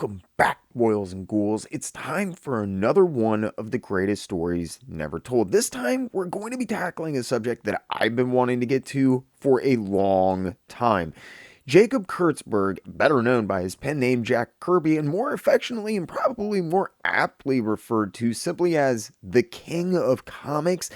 Welcome back, boils and ghouls. It's time for another one of the greatest stories never told. This time, we're going to be tackling a subject that I've been wanting to get to for a long time. Jacob Kurtzberg, better known by his pen name Jack Kirby, and more affectionately and probably more aptly referred to simply as the King of Comics,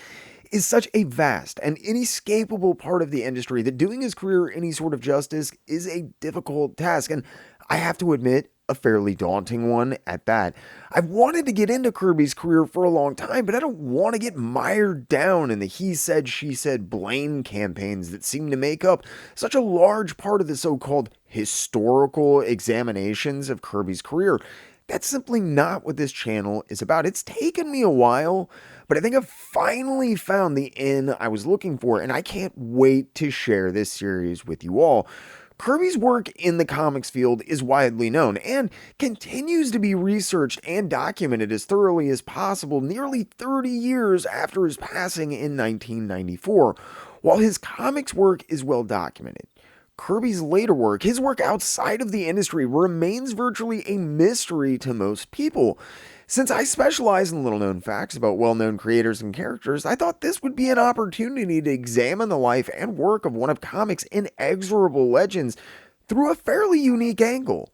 is such a vast and inescapable part of the industry that doing his career any sort of justice is a difficult task, and I have to admit, a fairly daunting one at that. I've wanted to get into Kirby's career for a long time, but I don't want to get mired down in the he said, she said blame campaigns that seem to make up such a large part of the so-called historical examinations of Kirby's career. That's simply not what this channel is about. It's taken me a while, but I think I've finally found the inn I was looking for, and I can't wait to share this series with you all. Kirby's work in the comics field is widely known and continues to be researched and documented as thoroughly as possible nearly 30 years after his passing in 1994. While his comics work is well documented, Kirby's later work, his work outside of the industry, remains virtually a mystery to most people. Since I specialize in little known facts about well known creators and characters, I thought this would be an opportunity to examine the life and work of one of comics' inexorable legends through a fairly unique angle.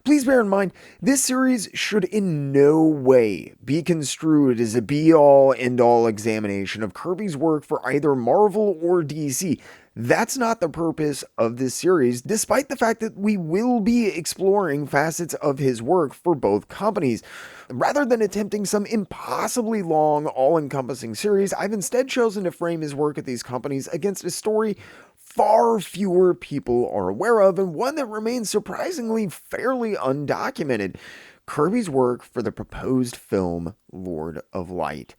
Please bear in mind, this series should in no way be construed as a be-all, end-all examination of Kirby's work for either Marvel or DC. That's not the purpose of this series, despite the fact that we will be exploring facets of his work for both companies. Rather than attempting some impossibly long, all-encompassing series, I've instead chosen to frame his work at these companies against a story far fewer people are aware of, and one that remains surprisingly fairly undocumented: Kirby's work for the proposed film Lord of Light.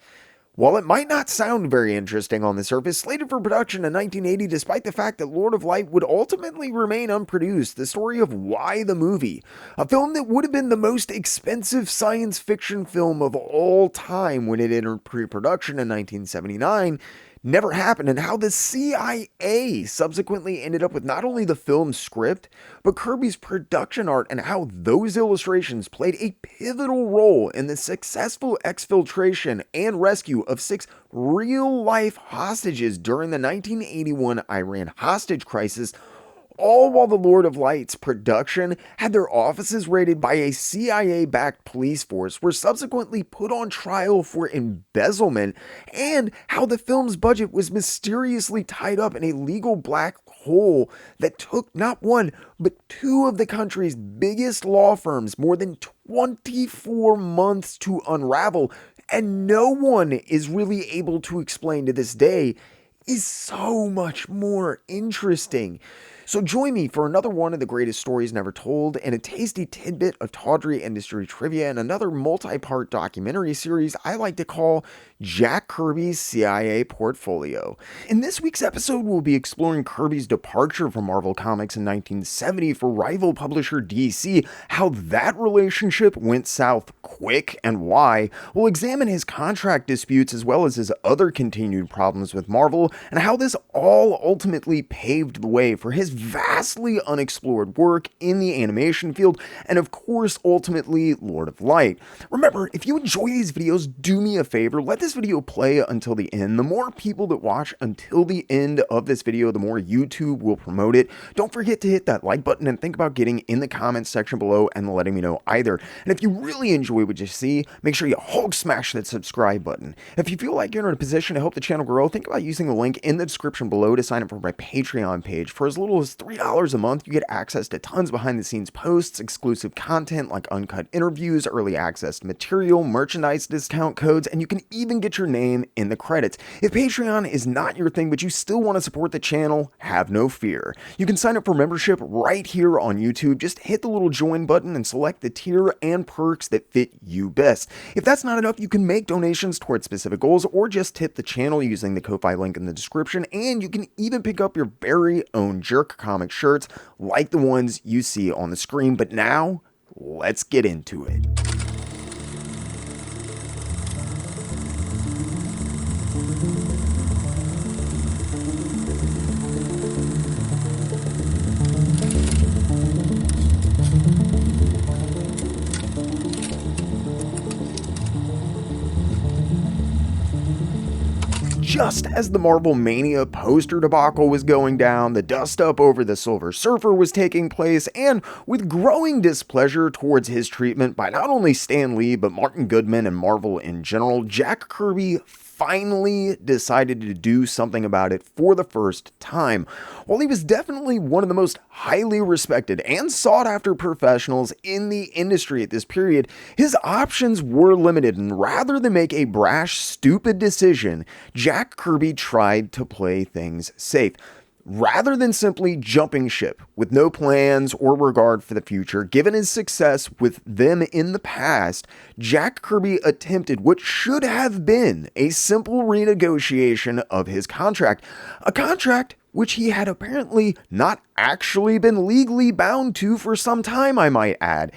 While it might not sound very interesting on the surface, slated for production in 1980 despite the fact that Lord of Light would ultimately remain unproduced, the story of Why the Movie, a film that would have been the most expensive science fiction film of all time when it entered pre-production in 1979, never happened, and how the CIA subsequently ended up with not only the film's script, but Kirby's production art, and how those illustrations played a pivotal role in the successful exfiltration and rescue of 6 real-life hostages during the 1981 Iran hostage crisis, all while the Lord of Light's production had their offices raided by a CIA-backed police force, were subsequently put on trial for embezzlement, and how the film's budget was mysteriously tied up in a legal black hole that took not one, but 2 of the country's biggest law firms more than 24 months to unravel, and no one is really able to explain to this day, is so much more interesting. So join me for another one of the greatest stories never told, and a tasty tidbit of tawdry industry trivia, and another multi-part documentary series I like to call Jack Kirby's CIA Portfolio. In this week's episode, we'll be exploring Kirby's departure from Marvel Comics in 1970 for rival publisher DC, how that relationship went south quick and why. We'll examine his contract disputes as well as his other continued problems with Marvel, and how this all ultimately paved the way for his vastly unexplored work in the animation field, and of course, ultimately, Lord of Light. Remember, if you enjoy these videos, do me a favor, let this video play until the end. The more people that watch until the end of this video, the more YouTube will promote it. Don't forget to hit that like button, and think about getting in the comments section below and letting me know either. And if you really enjoy what you see, make sure you Hulk smash that subscribe button. If you feel like you're in a position to help the channel grow, think about using the link in the description below to sign up for my Patreon page. For as little as $3 a month, you get access to tons behind the scenes posts, exclusive content like uncut interviews, early access to material, merchandise discount codes, and you can even get your name in the credits. If Patreon is not your thing, but you still want to support the channel, have no fear. You can sign up for membership right here on YouTube. Just hit the little join button and select the tier and perks that fit you best. If that's not enough, you can make donations towards specific goals or just tip the channel using the Ko-Fi link in the description, and you can even pick up your very own JerkComic shirts like the ones you see on the screen. But now, let's get into it. just as the Marvel Mania poster debacle was going down, the dust-up over the Silver Surfer was taking place, and with growing displeasure towards his treatment by not only Stan Lee, but Martin Goodman and Marvel in general, Jack Kirby finally decided to do something about it for the first time. While he was definitely one of the most highly respected and sought-after professionals in the industry at this period, his options were limited, and rather than make a brash, stupid decision, Jack Kirby tried to play things safe. Rather than simply jumping ship with no plans or regard for the future, given his success with them in the past, Jack Kirby attempted what should have been a simple renegotiation of his contract. A contract which he had apparently not actually been legally bound to for some time, I might add.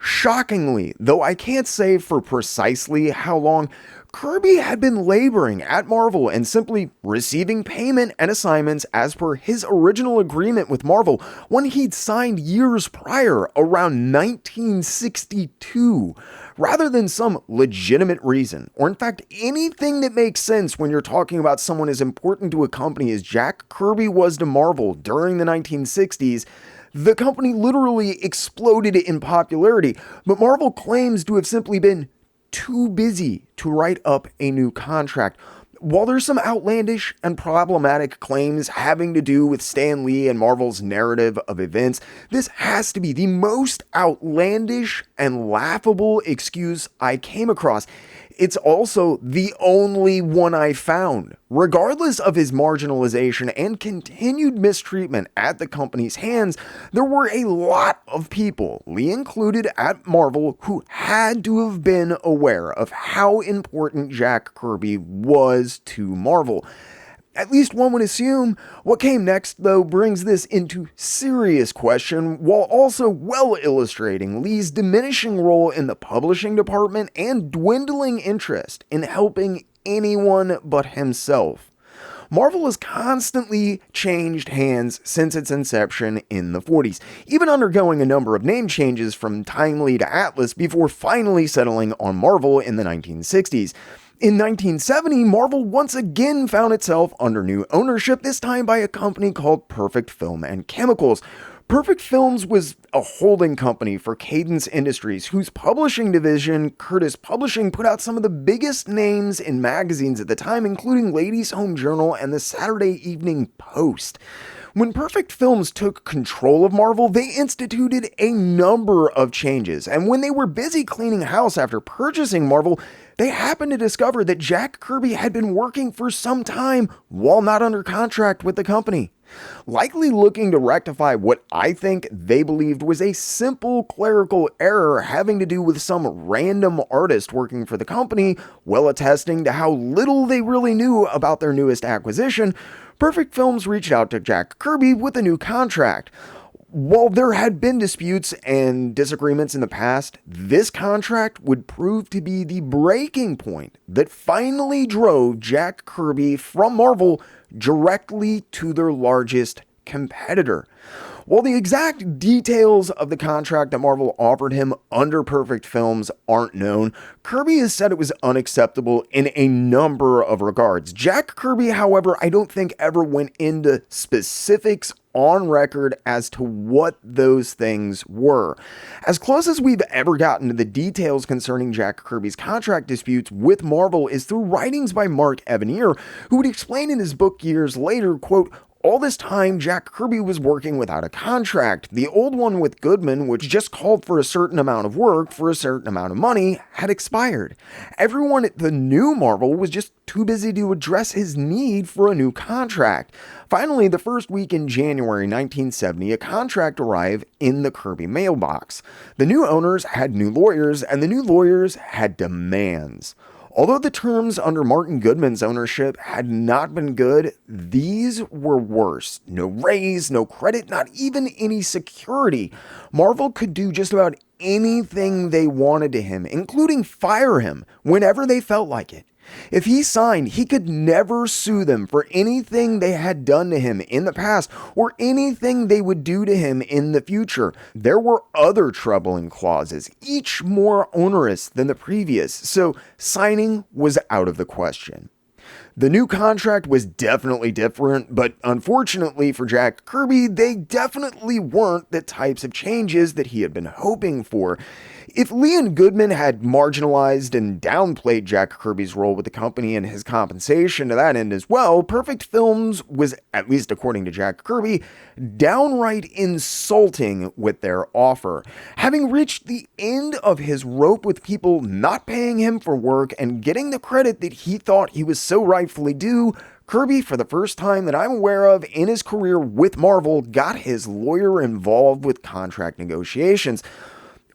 Shockingly, though I can't say for precisely how long, Kirby had been laboring at Marvel and simply receiving payment and assignments as per his original agreement with Marvel, one he'd signed years prior, around 1962, rather than some legitimate reason, or in fact anything that makes sense when you're talking about someone as important to a company as Jack Kirby was to Marvel during the 1960s. The company literally exploded in popularity, but Marvel claims to have simply been too busy to write up a new contract. While there's some outlandish and problematic claims having to do with Stan Lee and Marvel's narrative of events, this has to be the most outlandish and laughable excuse I came across. It's also the only one I found. Regardless of his marginalization and continued mistreatment at the company's hands, there were a lot of people, Lee included at Marvel, who had to have been aware of how important Jack Kirby was to Marvel. At least one would assume. What came next, though, brings this into serious question, while also well illustrating Lee's diminishing role in the publishing department and dwindling interest in helping anyone but himself. Marvel has constantly changed hands since its inception in the 40s, even undergoing a number of name changes from Timely to Atlas before finally settling on Marvel in the 1960s. In 1970, Marvel once again found itself under new ownership, this time by a company called Perfect Film and Chemicals. Perfect Films was a holding company for Cadence Industries, whose publishing division, Curtis Publishing, put out some of the biggest names in magazines at the time, including Ladies' Home Journal and the Saturday Evening Post. When Perfect Films took control of Marvel, they instituted a number of changes, and when they were busy cleaning house after purchasing Marvel, they happened to discover that Jack Kirby had been working for some time while not under contract with the company. Likely looking to rectify what I think they believed was a simple clerical error having to do with some random artist working for the company, well attesting to how little they really knew about their newest acquisition, Perfect Films reached out to Jack Kirby with a new contract. While there had been disputes and disagreements in the past, this contract would prove to be the breaking point that finally drove Jack Kirby from Marvel directly to their largest competitor. While the exact details of the contract that Marvel offered him under Perfect Films aren't known, Kirby has said it was unacceptable in a number of regards. Jack Kirby, however, I don't think ever went into specifics on record as to what those things were. As close as we've ever gotten to the details concerning Jack Kirby's contract disputes with Marvel is through writings by Mark Evanier, who would explain in his book years later, quote, "All this time, Jack Kirby was working without a contract. The old one with Goodman, which just called for a certain amount of work for a certain amount of money, had expired. Everyone at the new Marvel was just too busy to address his need for a new contract. Finally, the first week in January 1970, a contract arrived in the Kirby mailbox. The new owners had new lawyers, and the new lawyers had demands. Although the terms under Martin Goodman's ownership had not been good, these were worse. No raise, no credit, not even any security. Marvel could do just about anything they wanted to him, including fire him whenever they felt like it. If he signed, he could never sue them for anything they had done to him in the past or anything they would do to him in the future. There were other troubling clauses, each more onerous than the previous, so signing was out of the question. The new contract was definitely different, but unfortunately for Jack Kirby, they definitely weren't the types of changes that he had been hoping for. If Lee and Goodman had marginalized and downplayed Jack Kirby's role with the company and his compensation to that end as well, Perfect Films was, at least according to Jack Kirby, downright insulting with their offer. Having reached the end of his rope with people not paying him for work and getting the credit that he thought he was so rightfully due, Kirby, for the first time that I'm aware of in his career with Marvel, got his lawyer involved with contract negotiations.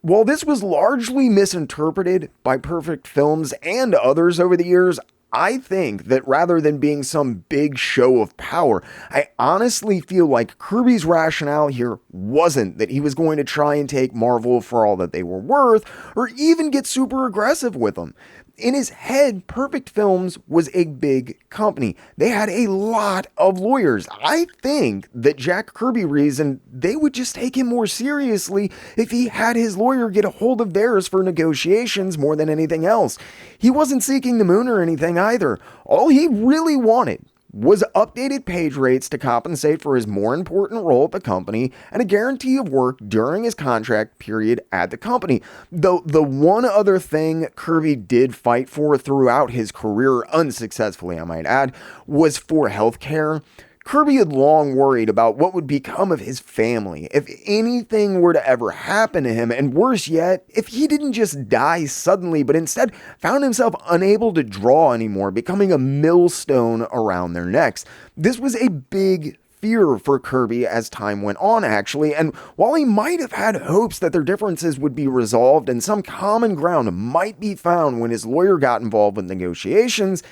While this was largely misinterpreted by Perfect Films and others over the years, I think that rather than being some big show of power, I honestly feel like Kirby's rationale here wasn't that he was going to try and take Marvel for all that they were worth, or even get super aggressive with them. In his head, Perfect Films was a big company. They had a lot of lawyers. I think that Jack Kirby reasoned they would just take him more seriously if he had his lawyer get a hold of theirs for negotiations more than anything else. He wasn't seeking the moon or anything either. All he really wanted was updated page rates to compensate for his more important role at the company and a guarantee of work during his contract period at the company. Though the one other thing Kirby did fight for throughout his career, unsuccessfully I might add, was for healthcare. Kirby had long worried about what would become of his family if anything were to ever happen to him, and worse yet, if he didn't just die suddenly, but instead found himself unable to draw anymore, becoming a millstone around their necks. This was a big fear for Kirby as time went on, actually, and while he might have had hopes that their differences would be resolved and some common ground might be found when his lawyer got involved with negotiations,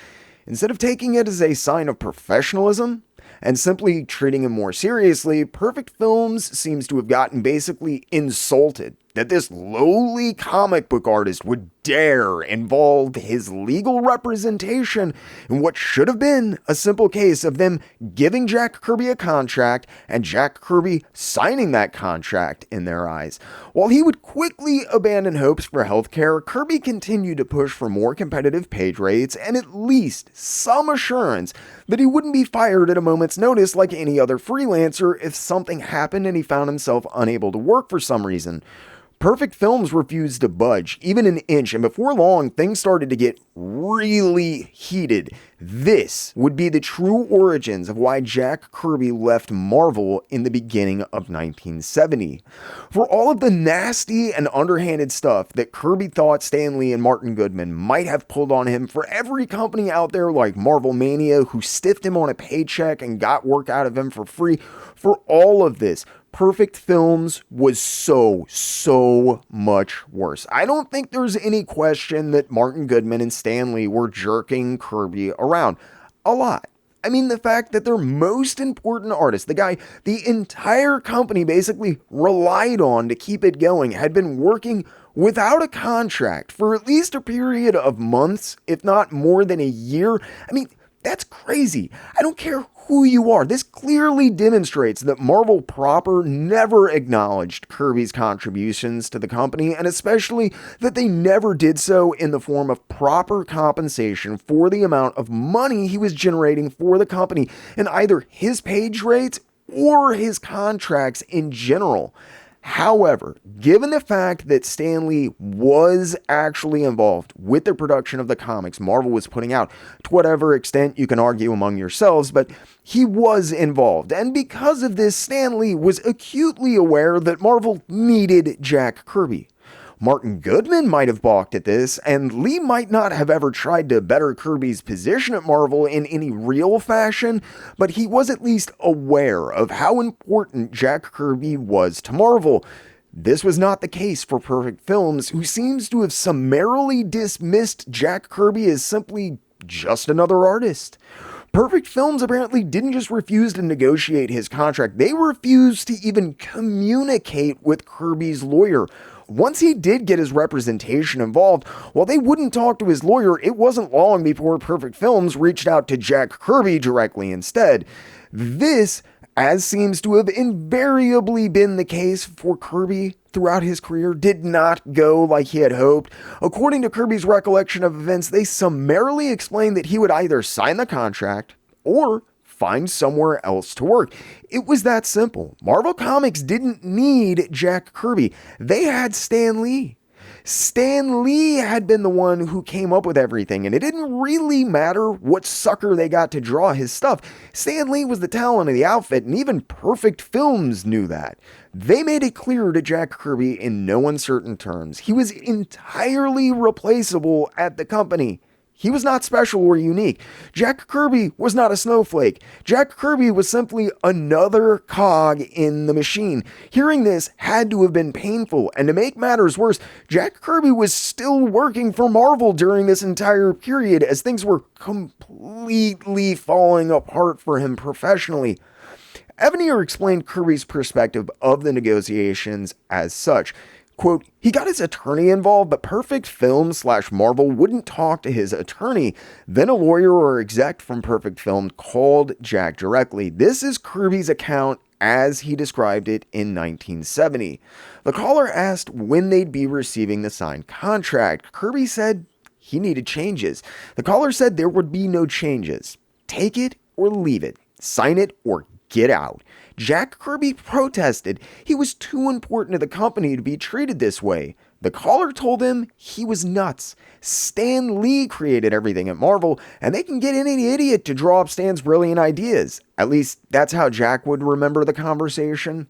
instead of taking it as a sign of professionalism and simply treating him more seriously, Perfect Films seems to have gotten basically insulted that this lowly comic book artist would dare involve his legal representation in what should have been a simple case of them giving Jack Kirby a contract and Jack Kirby signing that contract in their eyes. While he would quickly abandon hopes for healthcare, Kirby continued to push for more competitive page rates and at least some assurance that he wouldn't be fired at a moment's notice like any other freelancer if something happened and he found himself unable to work for some reason. Perfect Films refused to budge, even an inch, and before long, things started to get really heated. This would be the true origins of why Jack Kirby left Marvel in the beginning of 1970. For all of the nasty and underhanded stuff that Kirby thought Stan Lee and Martin Goodman might have pulled on him, for every company out there like Marvel Mania who stiffed him on a paycheck and got work out of him for free, for all of this, Perfect Films was so much worse. I don't think there's any question that Martin Goodman and Stan Lee were jerking Kirby around. A lot. I mean, the fact that their most important artist, the guy the entire company basically relied on to keep it going, had been working without a contract for at least a period of months, if not more than a year. I mean, that's crazy. I don't care who you are. This clearly demonstrates that Marvel proper never acknowledged Kirby's contributions to the company, and especially that they never did so in the form of proper compensation for the amount of money he was generating for the company in either his page rates or his contracts in general. However, given the fact that Stan Lee was actually involved with the production of the comics Marvel was putting out, to whatever extent you can argue among yourselves, but he was involved, and because of this, Stan Lee was acutely aware that Marvel needed Jack Kirby. Martin Goodman might have balked at this, and Lee might not have ever tried to better Kirby's position at Marvel in any real fashion, but he was at least aware of how important Jack Kirby was to Marvel. This was not the case for Perfect Films, who seems to have summarily dismissed Jack Kirby as simply just another artist. Perfect Films apparently didn't just refuse to negotiate his contract, they refused to even communicate with Kirby's lawyer. Once he did get his representation involved, while they wouldn't talk to his lawyer, it wasn't long before Perfect Films reached out to Jack Kirby directly instead. This as seems to have invariably been the case for Kirby throughout his career, did not go like he had hoped. According to Kirby's recollection of events, they summarily explained that he would either sign the contract or find somewhere else to work. It was that simple. Marvel Comics didn't need Jack Kirby. They had Stan Lee. Stan Lee had been the one who came up with everything, and it didn't really matter what sucker they got to draw his stuff. Stan Lee was the talent of the outfit, and even Perfect Films knew that. They made it clear to Jack Kirby in no uncertain terms. He was entirely replaceable at the company. He was not special or unique. Jack Kirby was not a snowflake. Jack Kirby was simply another cog in the machine. Hearing this had to have been painful, and to make matters worse, Jack Kirby was still working for Marvel during this entire period as things were completely falling apart for him professionally. Evanier explained Kirby's perspective of the negotiations as such. Quote, he got his attorney involved, but Perfect Film / Marvel wouldn't talk to his attorney. Then a lawyer or exec from Perfect Film called Jack directly. This is Kirby's account as he described it in 1970. The caller asked when they'd be receiving the signed contract. Kirby said he needed changes. The caller said there would be no changes. Take it or leave it. Sign it or get out. Jack Kirby protested. He was too important to the company to be treated this way. The caller told him he was nuts. Stan Lee created everything at Marvel, and they can get any idiot to draw up Stan's brilliant ideas. At least that's how Jack would remember the conversation.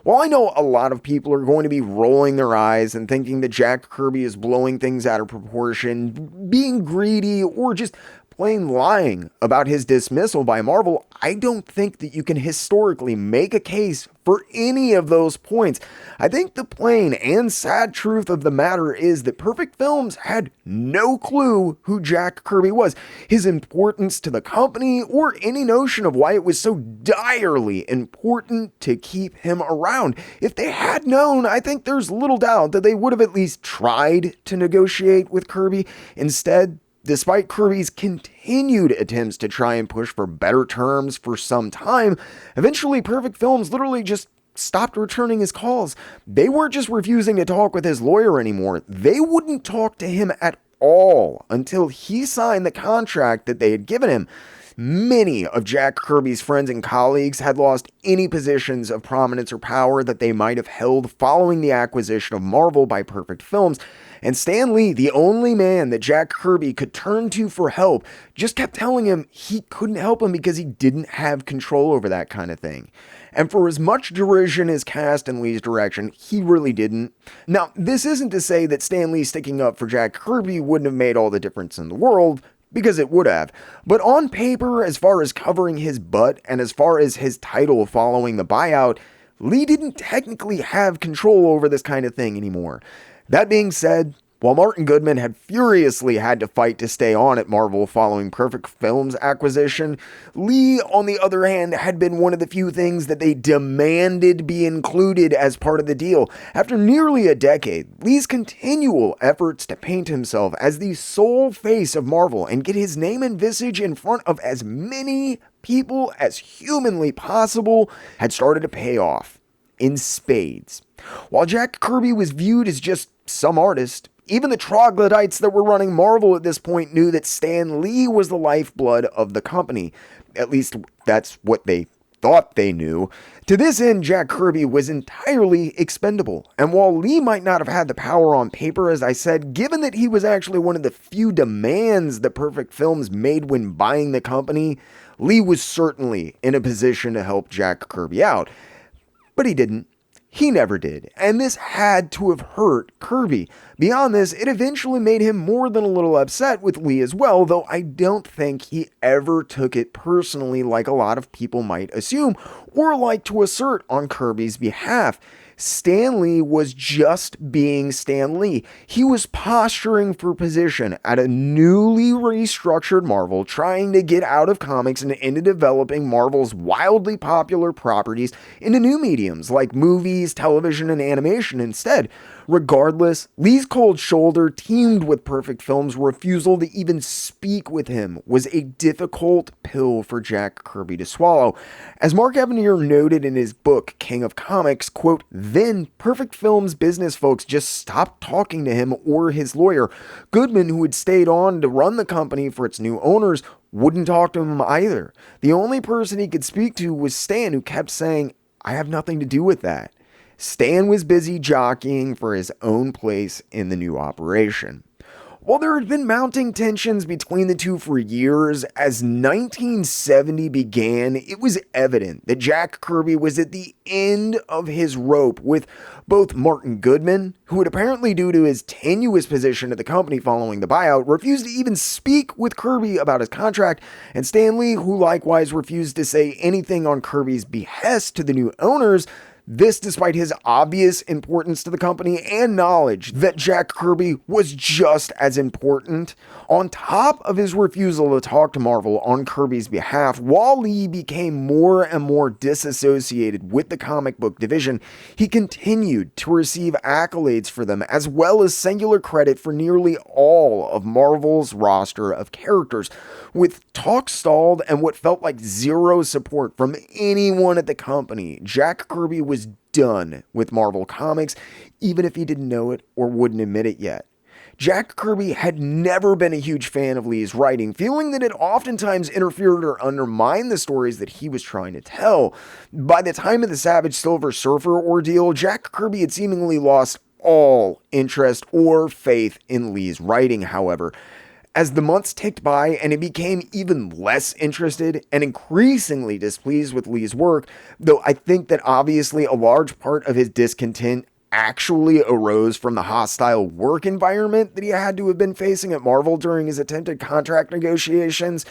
While I know a lot of people are going to be rolling their eyes and thinking that Jack Kirby is blowing things out of proportion, being greedy, or just plain lying about his dismissal by Marvel, I don't think that you can historically make a case for any of those points. I think the plain and sad truth of the matter is that Perfect Films had no clue who Jack Kirby was, his importance to the company, or any notion of why it was so direly important to keep him around. If they had known, I think there's little doubt that they would have at least tried to negotiate with Kirby. Instead, despite Kirby's continued attempts to try and push for better terms for some time, eventually Perfect Films literally just stopped returning his calls. They weren't just refusing to talk with his lawyer anymore. They wouldn't talk to him at all until he signed the contract that they had given him. Many of Jack Kirby's friends and colleagues had lost any positions of prominence or power that they might have held following the acquisition of Marvel by Perfect Films, and Stan Lee, the only man that Jack Kirby could turn to for help, just kept telling him he couldn't help him because he didn't have control over that kind of thing. And for as much derision is cast in Lee's direction, he really didn't. Now, this isn't to say that Stan Lee sticking up for Jack Kirby wouldn't have made all the difference in the world, because it would have. But on paper, as far as covering his butt and as far as his title following the buyout, Lee didn't technically have control over this kind of thing anymore. That being said, while Martin Goodman had furiously had to fight to stay on at Marvel following Perfect Films' acquisition, Lee, on the other hand, had been one of the few things that they demanded be included as part of the deal. After nearly a decade, Lee's continual efforts to paint himself as the sole face of Marvel and get his name and visage in front of as many people as humanly possible had started to pay off in spades. While Jack Kirby was viewed as just some artist, even the troglodytes that were running Marvel at this point knew that Stan Lee was the lifeblood of the company. At least that's what they thought they knew. To this end, Jack Kirby was entirely expendable. And while Lee might not have had the power on paper, as I said, given that he was actually one of the few demands that Perfect Films made when buying the company, Lee was certainly in a position to help Jack Kirby out. But he didn't. He never did, and this had to have hurt Kirby. Beyond this, it eventually made him more than a little upset with Lee as well, though I don't think he ever took it personally like a lot of people might assume, or like to assert on Kirby's behalf. Stan Lee was just being Stan Lee. He was posturing for position at a newly restructured Marvel, trying to get out of comics and into developing Marvel's wildly popular properties into new mediums like movies, television, and animation instead. Regardless, Lee's cold shoulder, teamed with Perfect Films' refusal to even speak with him, was a difficult pill for Jack Kirby to swallow. As Mark Evanier noted in his book, King of Comics, quote, "Then Perfect Films business folks just stopped talking to him or his lawyer. Goodman, who had stayed on to run the company for its new owners, wouldn't talk to him either. The only person he could speak to was Stan, who kept saying, 'I have nothing to do with that.'" Stan was busy jockeying for his own place in the new operation. While there had been mounting tensions between the two for years, as 1970 began, it was evident that Jack Kirby was at the end of his rope with both Martin Goodman, who had apparently, due to his tenuous position at the company following the buyout, refused to even speak with Kirby about his contract, and Stan Lee, who likewise refused to say anything on Kirby's behest to the new owners. This despite his obvious importance to the company and knowledge that Jack Kirby was just as important. On top of his refusal to talk to Marvel on Kirby's behalf, while Lee became more and more disassociated with the comic book division, he continued to receive accolades for them, as well as singular credit for nearly all of Marvel's roster of characters. With talk stalled and what felt like zero support from anyone at the company, Jack Kirby was done with Marvel Comics, even if he didn't know it or wouldn't admit it yet. Jack Kirby had never been a huge fan of Lee's writing, feeling that it oftentimes interfered or undermined the stories that he was trying to tell. By the time of the Savage Silver Surfer ordeal, Jack Kirby had seemingly lost all interest or faith in Lee's writing, however. As the months ticked by and he became even less interested and increasingly displeased with Lee's work, though I think that obviously a large part of his discontent actually arose from the hostile work environment that he had to have been facing at Marvel during his attempted contract negotiations.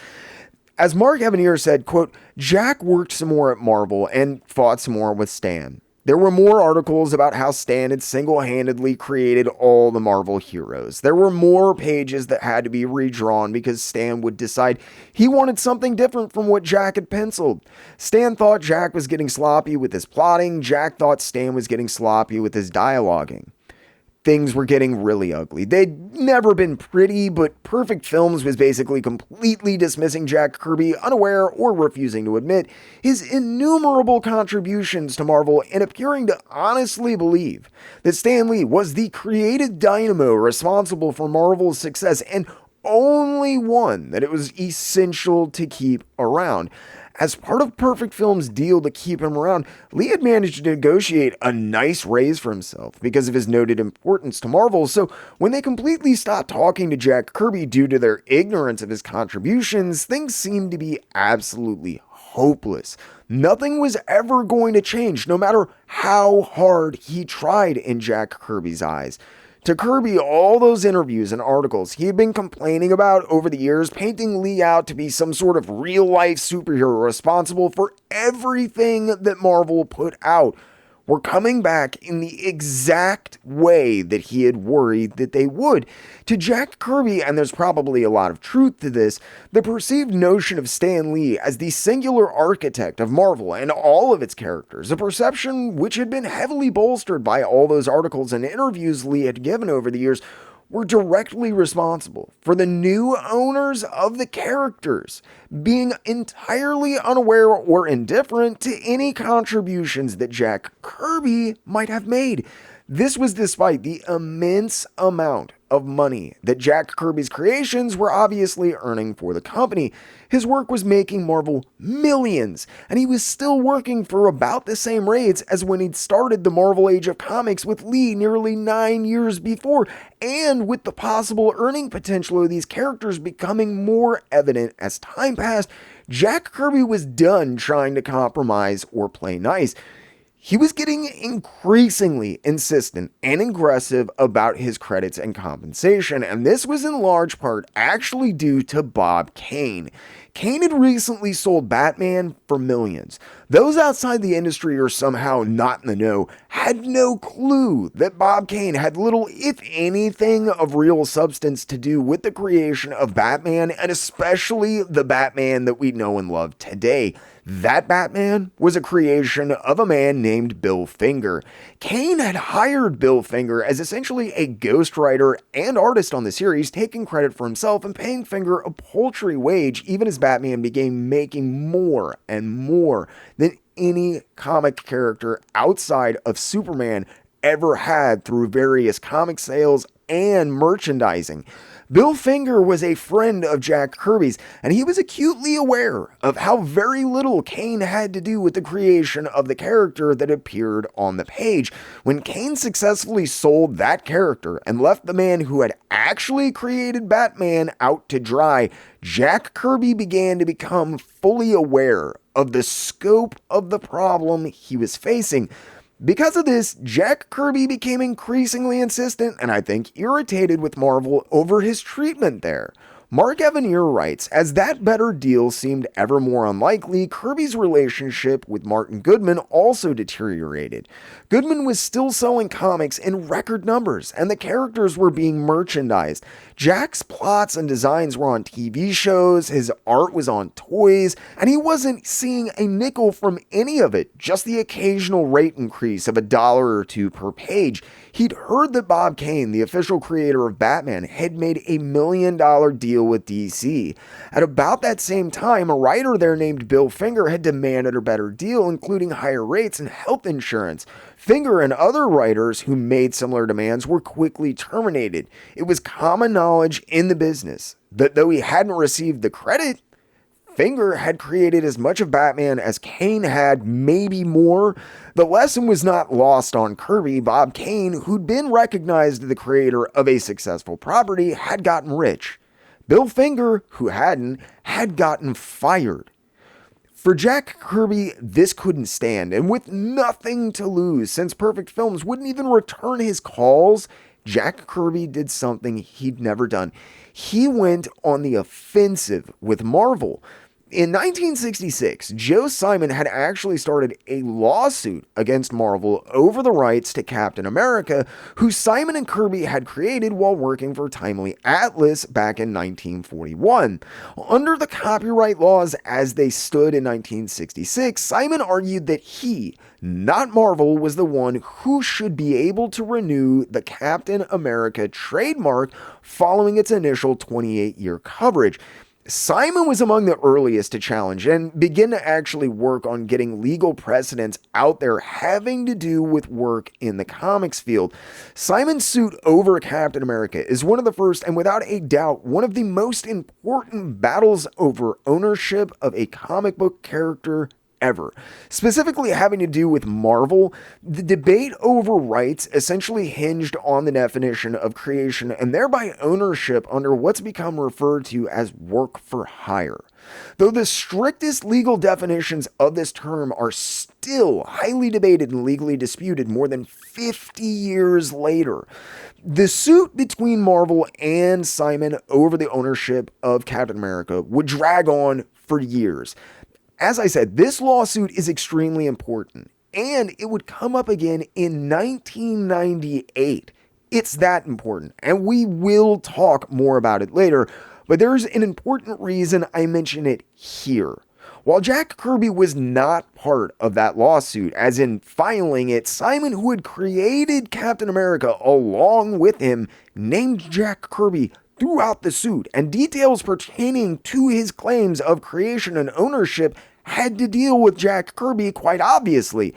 As Mark Evanier said, quote, "Jack worked some more at Marvel and fought some more with Stan. There were more articles about how Stan had single-handedly created all the Marvel heroes. There were more pages that had to be redrawn because Stan would decide he wanted something different from what Jack had penciled. Stan thought Jack was getting sloppy with his plotting. Jack thought Stan was getting sloppy with his dialoguing. Things were getting really ugly. They'd never been pretty, but Perfect Films was basically completely dismissing Jack Kirby, unaware or refusing to admit his innumerable contributions to Marvel and appearing to honestly believe that Stan Lee was the creative dynamo responsible for Marvel's success and only one that it was essential to keep around. As part of Perfect Films' deal to keep him around, Lee had managed to negotiate a nice raise for himself because of his noted importance to Marvel, so when they completely stopped talking to Jack Kirby due to their ignorance of his contributions, things seemed to be absolutely hopeless. Nothing was ever going to change, no matter how hard he tried in Jack Kirby's eyes. To Kirby, all those interviews and articles he had been complaining about over the years, painting Lee out to be some sort of real-life superhero responsible for everything that Marvel put out, were coming back in the exact way that he had worried that they would. To Jack Kirby, and there's probably a lot of truth to this, the perceived notion of Stan Lee as the singular architect of Marvel and all of its characters, a perception which had been heavily bolstered by all those articles and interviews Lee had given over the years, were directly responsible for the new owners of the characters being entirely unaware or indifferent to any contributions that Jack Kirby might have made. This was despite the immense amount of money that Jack Kirby's creations were obviously earning for the company. His work was making Marvel millions, and he was still working for about the same rates as when he'd started the Marvel Age of Comics with Lee nearly 9 years before, and with the possible earning potential of these characters becoming more evident as time passed, Jack Kirby was done trying to compromise or play nice. He was getting increasingly insistent and aggressive about his credits and compensation, and this was in large part actually due to Bob Kane. Kane had recently sold Batman for millions. Those outside the industry or somehow not in the know had no clue that Bob Kane had little, if anything, of real substance to do with the creation of Batman, and especially the Batman that we know and love today. That Batman was a creation of a man named Bill Finger. Kane had hired Bill Finger as essentially a ghostwriter and artist on the series, taking credit for himself and paying Finger a paltry wage even as Batman began making more and more than any comic character outside of Superman ever had through various comic sales and merchandising. Bill Finger was a friend of Jack Kirby's, and he was acutely aware of how very little Kane had to do with the creation of the character that appeared on the page. When Kane successfully sold that character and left the man who had actually created Batman out to dry, Jack Kirby began to become fully aware of the scope of the problem he was facing. Because of this, Jack Kirby became increasingly insistent and I think irritated with Marvel over his treatment there. Mark Evanier writes, as that better deal seemed ever more unlikely, Kirby's relationship with Martin Goodman also deteriorated. Goodman was still selling comics in record numbers, and the characters were being merchandised. Jack's plots and designs were on TV shows, his art was on toys, and he wasn't seeing a nickel from any of it, just the occasional rate increase of $1 or $2 per page. He'd heard that Bob Kane, the official creator of Batman, had made a $1 million deal with DC. At about that same time, a writer there named Bill Finger had demanded a better deal, including higher rates and health insurance. Finger and other writers who made similar demands were quickly terminated. It was common knowledge in the business that though he hadn't received the credit, Finger had created as much of Batman as Kane had, maybe more. The lesson was not lost on Kirby. Bob Kane, who'd been recognized as the creator of a successful property, had gotten rich. Bill Finger, who hadn't, had gotten fired. For Jack Kirby, this couldn't stand, and with nothing to lose, since Perfect Films wouldn't even return his calls, Jack Kirby did something he'd never done. He went on the offensive with Marvel. In 1966, Joe Simon had actually started a lawsuit against Marvel over the rights to Captain America, who Simon and Kirby had created while working for Timely Atlas back in 1941. Under the copyright laws as they stood in 1966, Simon argued that he, not Marvel, was the one who should be able to renew the Captain America trademark following its initial 28-year coverage. Simon was among the earliest to challenge and begin to actually work on getting legal precedents out there having to do with work in the comics field. Simon's suit over Captain America is one of the first and without a doubt one of the most important battles over ownership of a comic book character ever. Specifically having to do with Marvel, the debate over rights essentially hinged on the definition of creation and thereby ownership under what's become referred to as work for hire. Though the strictest legal definitions of this term are still highly debated and legally disputed more than 50 years later, the suit between Marvel and Simon over the ownership of Captain America would drag on for years. As I said, this lawsuit is extremely important, and it would come up again in 1998. It's that important, and we will talk more about it later, but there's an important reason I mention it here. While Jack Kirby was not part of that lawsuit, as in filing it, Simon, who had created Captain America along with him, named Jack Kirby throughout the suit, and details pertaining to his claims of creation and ownership had to deal with Jack Kirby quite obviously.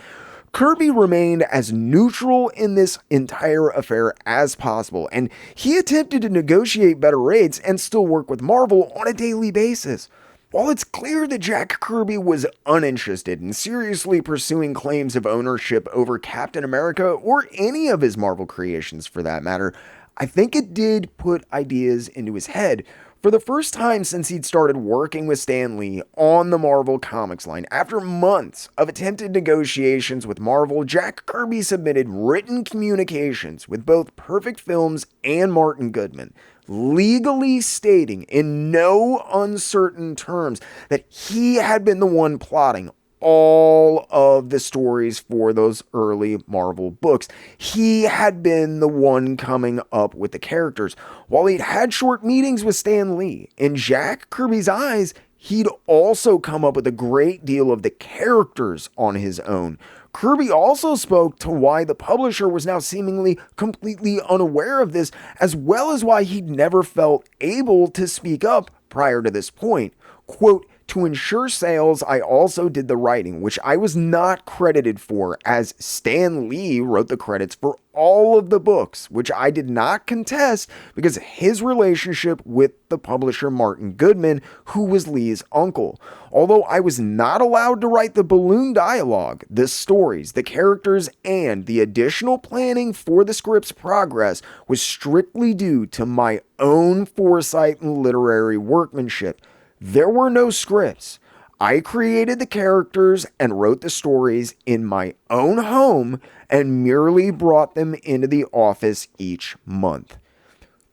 Kirby remained as neutral in this entire affair as possible, and he attempted to negotiate better rates and still work with Marvel on a daily basis. While it's clear that Jack Kirby was uninterested in seriously pursuing claims of ownership over Captain America or any of his Marvel creations for that matter, I think it did put ideas into his head. For the first time since he'd started working with Stan Lee on the Marvel Comics line, after months of attempted negotiations with Marvel, Jack Kirby submitted written communications with both Perfect Films and Martin Goodman, legally stating in no uncertain terms that he had been the one plotting all of the stories for those early Marvel books. He had been the one coming up with the characters. While he'd had short meetings with Stan Lee, in Jack Kirby's eyes, He'd also come up with a great deal of the characters on his own. Kirby also spoke to why the publisher was now seemingly completely unaware of this, as well as why he'd never felt able to speak up prior to this point. Quote, to ensure sales, I also did the writing, which I was not credited for, as Stan Lee wrote the credits for all of the books, which I did not contest because of his relationship with the publisher Martin Goodman, who was Lee's uncle. Although I was not allowed to write the balloon dialogue, the stories, the characters, and the additional planning for the script's progress was strictly due to my own foresight and literary workmanship. There were no scripts. I created the characters and wrote the stories in my own home and merely brought them into the office each month.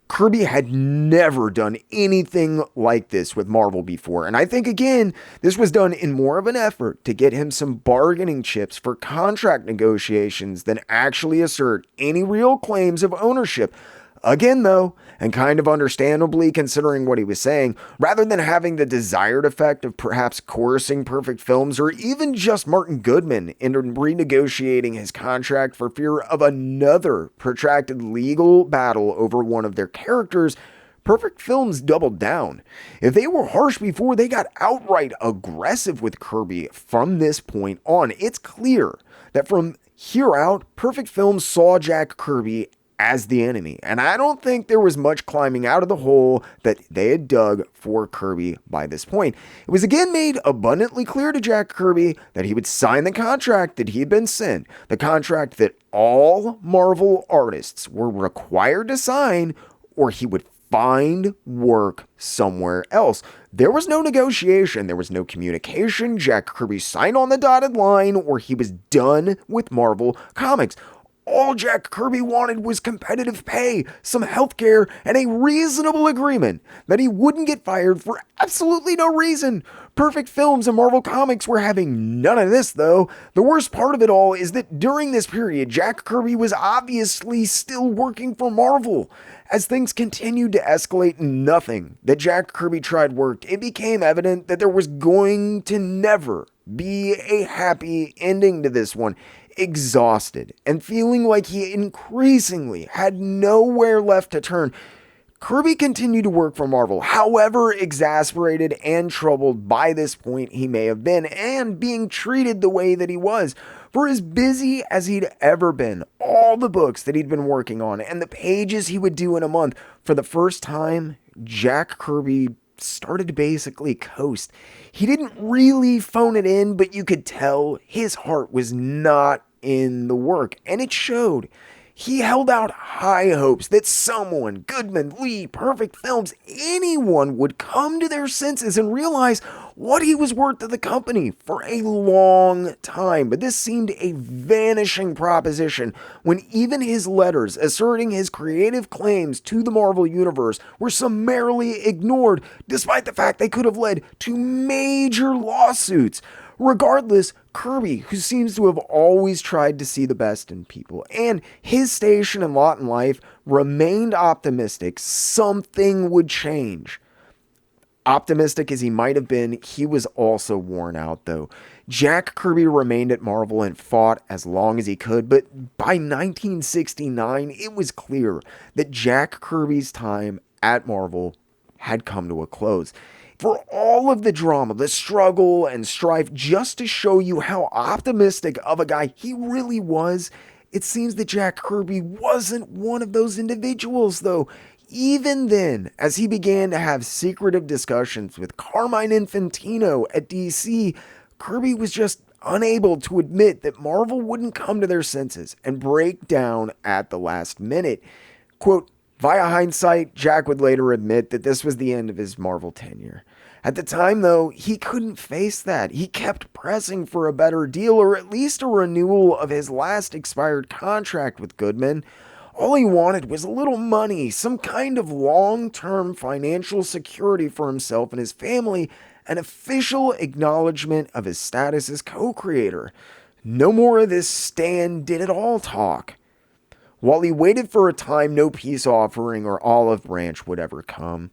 Kirby had never done anything like this with Marvel before, and I think, again, this was done in more of an effort to get him some bargaining chips for contract negotiations than actually assert any real claims of ownership. Again, though, and kind of understandably considering what he was saying, rather than having the desired effect of perhaps coercing Perfect Films or even just Martin Goodman into renegotiating his contract for fear of another protracted legal battle over one of their characters, Perfect Films doubled down. If they were harsh before, they got outright aggressive with Kirby from this point on. It's clear that from here out, Perfect Films saw Jack Kirby as the enemy, and I don't think there was much climbing out of the hole that they had dug for Kirby by this point. It was again made abundantly clear to Jack Kirby that he would sign the contract that he had been sent, the contract that all Marvel artists were required to sign, or he would find work somewhere else. There was no negotiation, there was no communication. Jack Kirby signed on the dotted line, or he was done with Marvel Comics. All Jack Kirby wanted was competitive pay, some healthcare, and a reasonable agreement that he wouldn't get fired for absolutely no reason. Perfect Films and Marvel Comics were having none of this, though. The worst part of it all is that during this period, Jack Kirby was obviously still working for Marvel. As things continued to escalate and nothing that Jack Kirby tried worked, it became evident that there was going to never be a happy ending to this one. Exhausted and feeling like he increasingly had nowhere left to turn, Kirby continued to work for Marvel, however exasperated and troubled by this point he may have been, and being treated the way that he was. For as busy as he'd ever been, all the books that he'd been working on, and the pages he would do in a month, for the first time, Jack Kirby started to basically coast. He didn't really phone it in, but you could tell his heart was not in the work, and it showed. He held out high hopes that someone, Goodman, Lee, Perfect Films, anyone would come to their senses and realize what he was worth to the company for a long time. But this seemed a vanishing proposition when even his letters asserting his creative claims to the Marvel Universe were summarily ignored, despite the fact they could have led to major lawsuits. Regardless, Kirby, who seems to have always tried to see the best in people, and his station and lot in life, remained optimistic something would change. Optimistic as he might have been, he was also worn out, though. Jack Kirby remained at Marvel and fought as long as he could, but by 1969, it was clear that Jack Kirby's time at Marvel had come to a close. For all of the drama, the struggle, and strife, just to show you how optimistic of a guy he really was, it seems that Jack Kirby wasn't one of those individuals, though. Even then, as he began to have secretive discussions with Carmine Infantino at DC, Kirby was just unable to admit that Marvel wouldn't come to their senses and break down at the last minute. Quote, via hindsight, Jack would later admit that this was the end of his Marvel tenure. At the time, though, he couldn't face that. He kept pressing for a better deal, or at least a renewal of his last expired contract with Goodman. All he wanted was a little money, some kind of long-term financial security for himself and his family, an official acknowledgement of his status as co-creator. No more of this Stan did it all talk. While he waited for a time no peace offering or olive branch would ever come.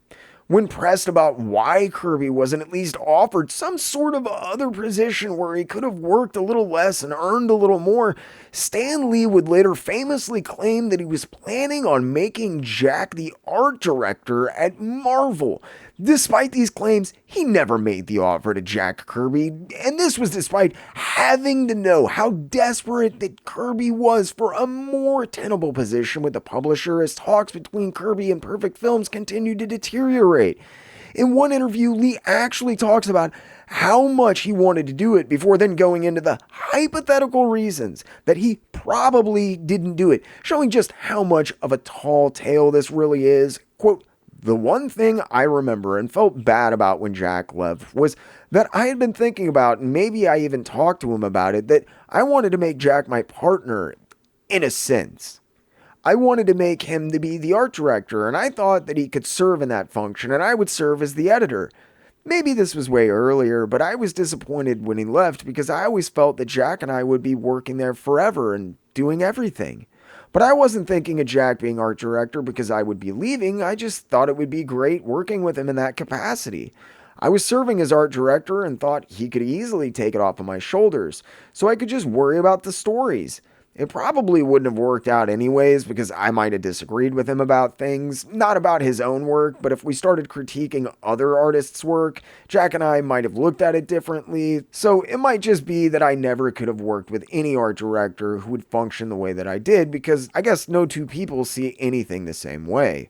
When pressed about why Kirby wasn't at least offered some sort of other position where he could have worked a little less and earned a little more, Stan Lee would later famously claim that he was planning on making Jack the art director at Marvel. Despite these claims, he never made the offer to Jack Kirby, and this was despite having to know how desperate that Kirby was for a more tenable position with the publisher as talks between Kirby and Perfect Films continued to deteriorate. In one interview, Lee actually talks about how much he wanted to do it before then going into the hypothetical reasons that he probably didn't do it, showing just how much of a tall tale this really is. Quote, "The one thing I remember and felt bad about when Jack left was that I had been thinking about, and maybe I even talked to him about it, that I wanted to make Jack my partner, in a sense. I wanted to make him to be the art director, and I thought that he could serve in that function, and I would serve as the editor. Maybe this was way earlier, but I was disappointed when he left because I always felt that Jack and I would be working there forever and doing everything. But I wasn't thinking of Jack being art director because I would be leaving. I just thought it would be great working with him in that capacity. I was serving as art director and thought he could easily take it off of my shoulders, so I could just worry about the stories. It probably wouldn't have worked out anyways because I might have disagreed with him about things, not about his own work, but if we started critiquing other artists' work, Jack and I might have looked at it differently, so it might just be that I never could have worked with any art director who would function the way that I did because I guess no two people see anything the same way."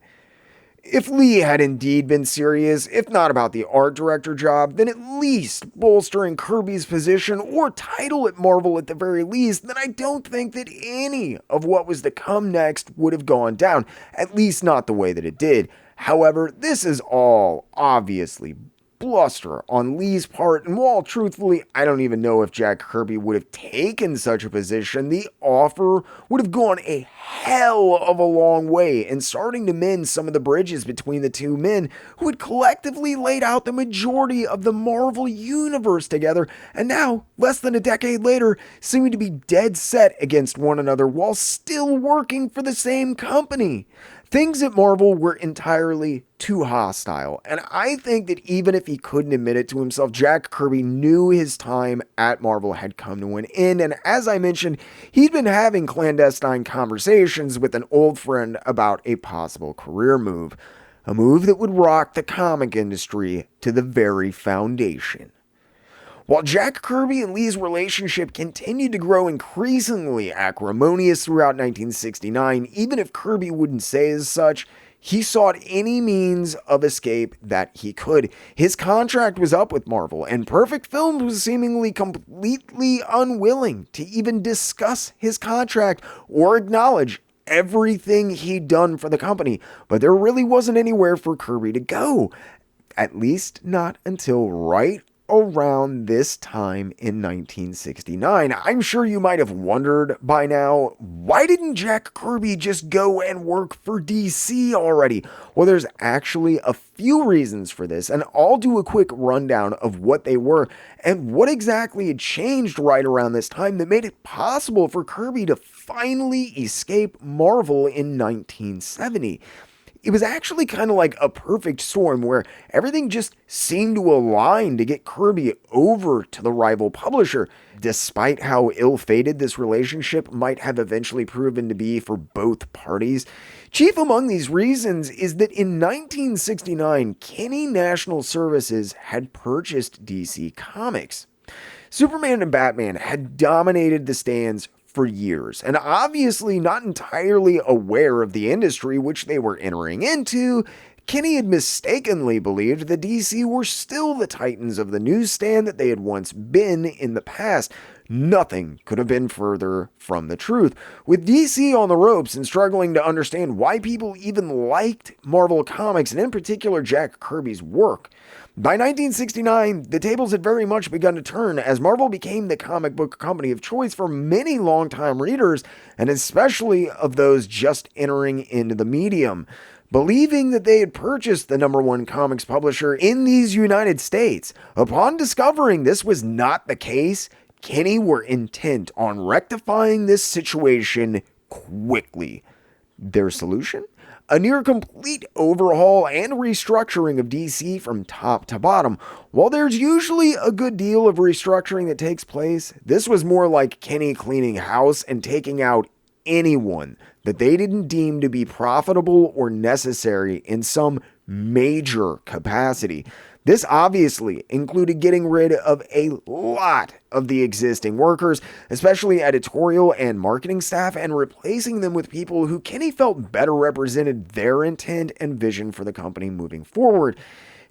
If Lee had indeed been serious, if not about the art director job, then at least bolstering Kirby's position or title at Marvel at the very least, then I don't think that any of what was to come next would have gone down, at least not the way that it did. However, this is all obviously bluster on Lee's part, and while truthfully I don't even know if Jack Kirby would have taken such a position, the offer would have gone a hell of a long way in starting to mend some of the bridges between the two men who had collectively laid out the majority of the Marvel universe together, and now, less than a decade later, seeming to be dead set against one another while still working for the same company. Things at Marvel were entirely too hostile, and I think that even if he couldn't admit it to himself, Jack Kirby knew his time at Marvel had come to an end, and as I mentioned, he'd been having clandestine conversations with an old friend about a possible career move, a move that would rock the comic industry to the very foundation. While Jack Kirby and Lee's relationship continued to grow increasingly acrimonious throughout 1969, even if Kirby wouldn't say as such, he sought any means of escape that he could. His contract was up with Marvel, and Perfect Films was seemingly completely unwilling to even discuss his contract or acknowledge everything he'd done for the company. But there really wasn't anywhere for Kirby to go, at least not until right around this time in 1969. I'm sure you might have wondered by now, why didn't Jack Kirby just go and work for DC already? Well, there's actually a few reasons for this, and I'll do a quick rundown of what they were and what exactly had changed right around this time that made it possible for Kirby to finally escape Marvel in 1970. It was actually kind of like a perfect storm where everything just seemed to align to get Kirby over to the rival publisher, despite how ill-fated this relationship might have eventually proven to be for both parties. Chief among these reasons is that in 1969, Kinney National Services had purchased DC Comics. Superman and Batman had dominated the stands for years, and obviously not entirely aware of the industry which they were entering into, Kinney had mistakenly believed that DC were still the titans of the newsstand that they had once been in the past. Nothing could have been further from the truth. With DC on the ropes and struggling to understand why people even liked Marvel Comics, and in particular Jack Kirby's work, by 1969, the tables had very much begun to turn as Marvel became the comic book company of choice for many longtime readers, and especially of those just entering into the medium. Believing that they had purchased the #1 comics publisher in these United States, upon discovering this was not the case, Kinney were intent on rectifying this situation quickly. Their solution? a near complete overhaul and restructuring of DC from top to bottom. While there's usually a good deal of restructuring that takes place, this was more like Kenny cleaning house and taking out anyone that they didn't deem to be profitable or necessary in some major capacity. This obviously included getting rid of a lot of the existing workers, especially editorial and marketing staff, and replacing them with people who Kenny felt better represented their intent and vision for the company moving forward.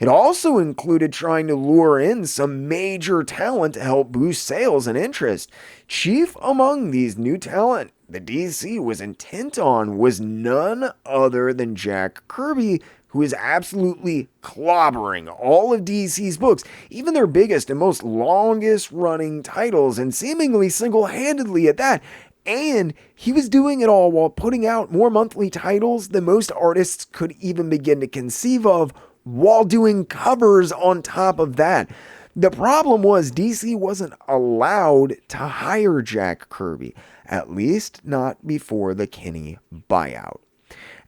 It also included trying to lure in some major talent to help boost sales and interest. Chief among these new talent the DC was intent on was none other than Jack Kirby, who is absolutely clobbering all of DC's books, even their biggest and most longest running titles, and seemingly single-handedly at that. And he was doing it all while putting out more monthly titles than most artists could even begin to conceive of, while doing covers on top of that. The problem was DC wasn't allowed to hire Jack Kirby, at least not before the Kenny buyout.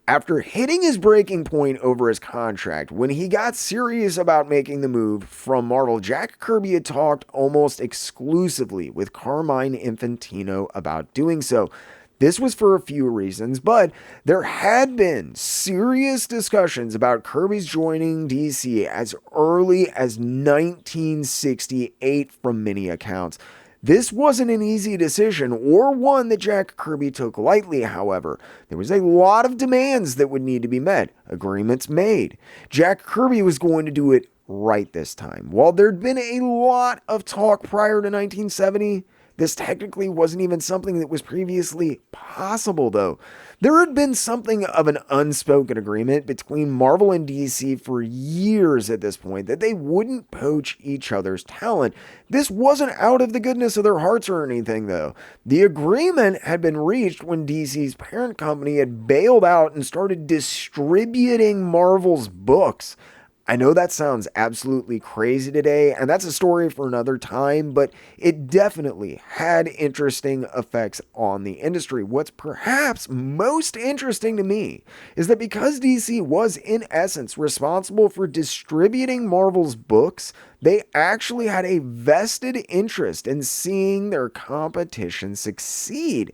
After hitting his breaking point over his contract, when he got serious about making the move from Marvel, Jack Kirby had talked almost exclusively with Carmine Infantino about doing so. This was for a few reasons, but there had been serious discussions about Kirby's joining DC as early as 1968 from many accounts. This wasn't an easy decision, or one that Jack Kirby took lightly, however. There was a lot of demands that would need to be met, agreements made. Jack Kirby was going to do it right this time. While there'd been a lot of talk prior to 1970, this technically wasn't even something that was previously possible, though. There had been something of an unspoken agreement between Marvel and DC for years at this point that they wouldn't poach each other's talent. This wasn't out of the goodness of their hearts or anything, though. The agreement had been reached when DC's parent company had bailed out and started distributing Marvel's books. I know that sounds absolutely crazy today, and that's a story for another time, but it definitely had interesting effects on the industry. What's perhaps most interesting to me is that because DC was, in essence, responsible for distributing Marvel's books, they actually had a vested interest in seeing their competition succeed.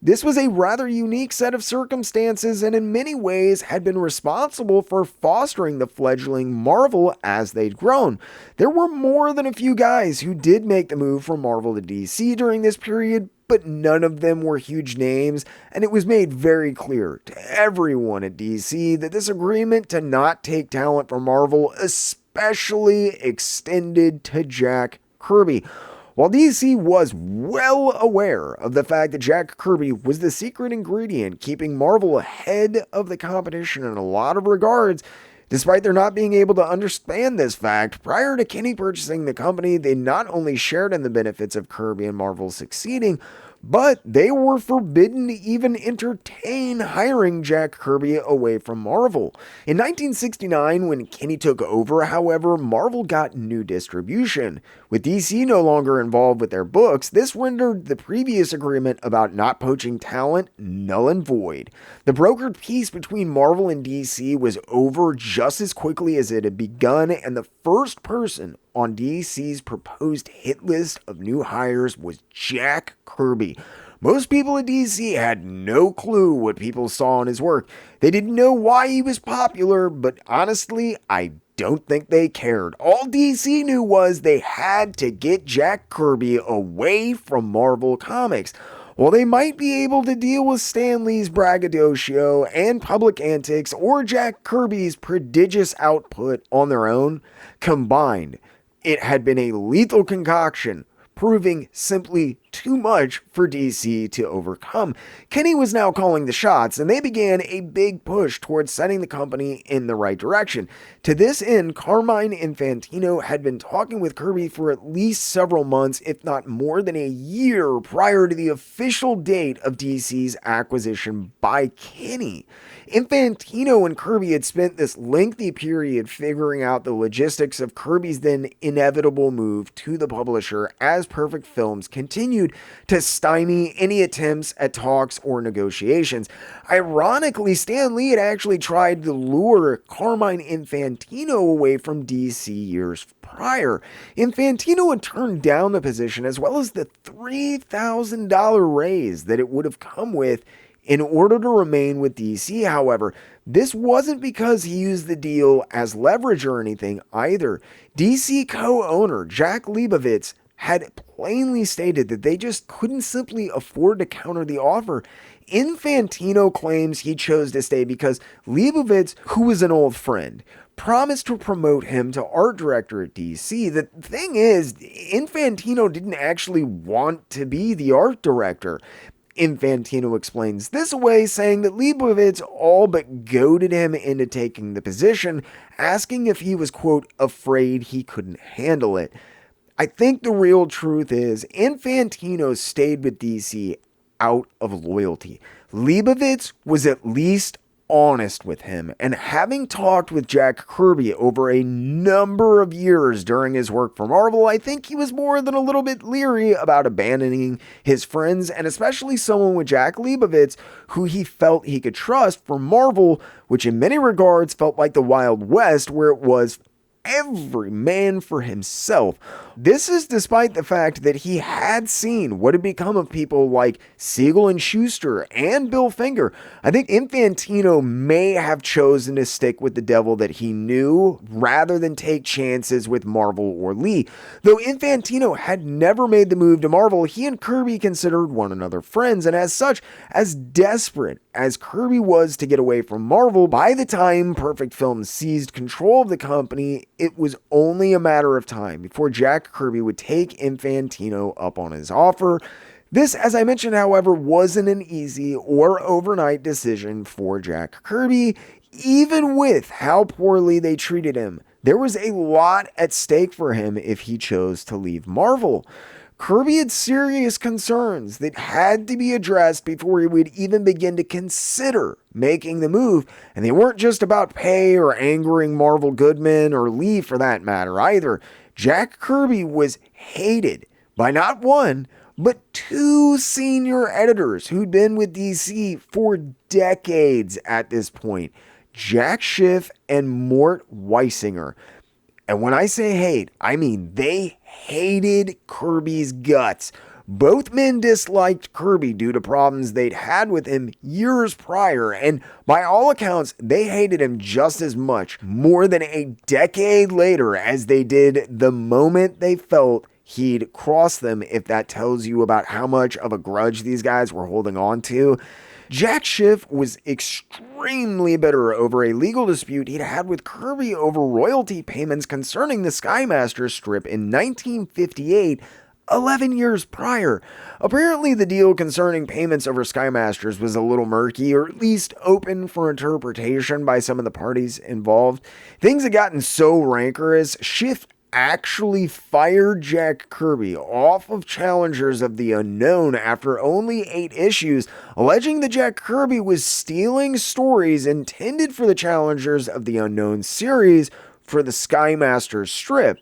This was a rather unique set of circumstances, and in many ways had been responsible for fostering the fledgling Marvel as they'd grown. There were more than a few guys who did make the move from Marvel to DC during this period, but none of them were huge names, and it was made very clear to everyone at DC that this agreement to not take talent from Marvel especially extended to Jack Kirby. While DC was well aware of the fact that Jack Kirby was the secret ingredient keeping Marvel ahead of the competition in a lot of regards, despite their not being able to understand this fact, prior to Kenny purchasing the company, they not only shared in the benefits of Kirby and Marvel succeeding, but they were forbidden to even entertain hiring Jack Kirby away from Marvel. In 1969, when Kenny took over, however, Marvel got new distribution. With DC no longer involved with their books, this rendered the previous agreement about not poaching talent null and void. The brokered peace between Marvel and DC was over just as quickly as it had begun, and the first person on DC's proposed hit list of new hires was Jack Kirby. Most people at DC had no clue what people saw in his work. They didn't know why he was popular, but honestly, I don't think they cared. All DC knew was they had to get Jack Kirby away from Marvel Comics. While they might be able to deal with Stan Lee's braggadocio and public antics or Jack Kirby's prodigious output on their own, combined, it had been a lethal concoction, proving simply too much for DC to overcome. Kenny was now calling the shots, and they began a big push towards setting the company in the right direction. To this end, Carmine Infantino had been talking with Kirby for at least several months, if not more than a year, prior to the official date of DC's acquisition by Kenny. Infantino and Kirby had spent this lengthy period figuring out the logistics of Kirby's then inevitable move to the publisher as Perfect Films continued continued to stymie any attempts at talks or negotiations. Ironically, Stan Lee had actually tried to lure Carmine Infantino away from DC years prior. Infantino had turned down the position as well as the $3,000 raise that it would have come with in order to remain with DC. However, this wasn't because he used the deal as leverage or anything either. DC co-owner Jack Leibovitz had plainly stated that they just couldn't simply afford to counter the offer. Infantino claims he chose to stay because Leibovitz, who was an old friend, promised to promote him to art director at DC. The thing is, Infantino didn't actually want to be the art director. Infantino explains this away, saying that Leibovitz all but goaded him into taking the position, asking if he was, quote, afraid he couldn't handle it. I think the real truth is Infantino stayed with DC out of loyalty. Leibovitz was at least honest with him, and having talked with Jack Kirby over a number of years during his work for Marvel, I think he was more than a little bit leery about abandoning his friends, and especially someone with Jack Leibovitz, who he felt he could trust for Marvel, which in many regards felt like the Wild West, where it was every man for himself. This is despite the fact that he had seen what had become of people like Siegel and Schuster and Bill Finger. I think Infantino may have chosen to stick with the devil that he knew rather than take chances with Marvel or Lee. Though Infantino had never made the move to Marvel, he and Kirby considered one another friends, and as such, as desperate as Kirby was to get away from Marvel, by the time Perfect Films seized control of the company, it was only a matter of time before Jack Kirby would take Infantino up on his offer. This, as I mentioned, however, wasn't an easy or overnight decision for Jack Kirby, even with how poorly they treated him. There was a lot at stake for him if he chose to leave Marvel. Kirby had serious concerns that had to be addressed before he would even begin to consider making the move, and they weren't just about pay or angering Martin Goodman or Lee for that matter either. Jack Kirby was hated by not one, but two senior editors who'd been with DC for decades at this point, Jack Schiff and Mort Weisinger. And when I say hate, I mean they hated Kirby's guts. Both men disliked Kirby due to problems they'd had with him years prior, and by all accounts, they hated him just as much, more than a decade later, as they did the moment they felt he'd crossed them, if that tells you about how much of a grudge these guys were holding on to. Jack Schiff was extremely bitter over a legal dispute he'd had with Kirby over royalty payments concerning the Skymaster strip in 1958, 11 years prior. Apparently, the deal concerning payments over Skymasters was a little murky, or at least open for interpretation by some of the parties involved. Things had gotten so rancorous, Schiff actually fired Jack Kirby off of Challengers of the Unknown after only 8 issues, alleging that Jack Kirby was stealing stories intended for the Challengers of the Unknown series for the Skymaster strip.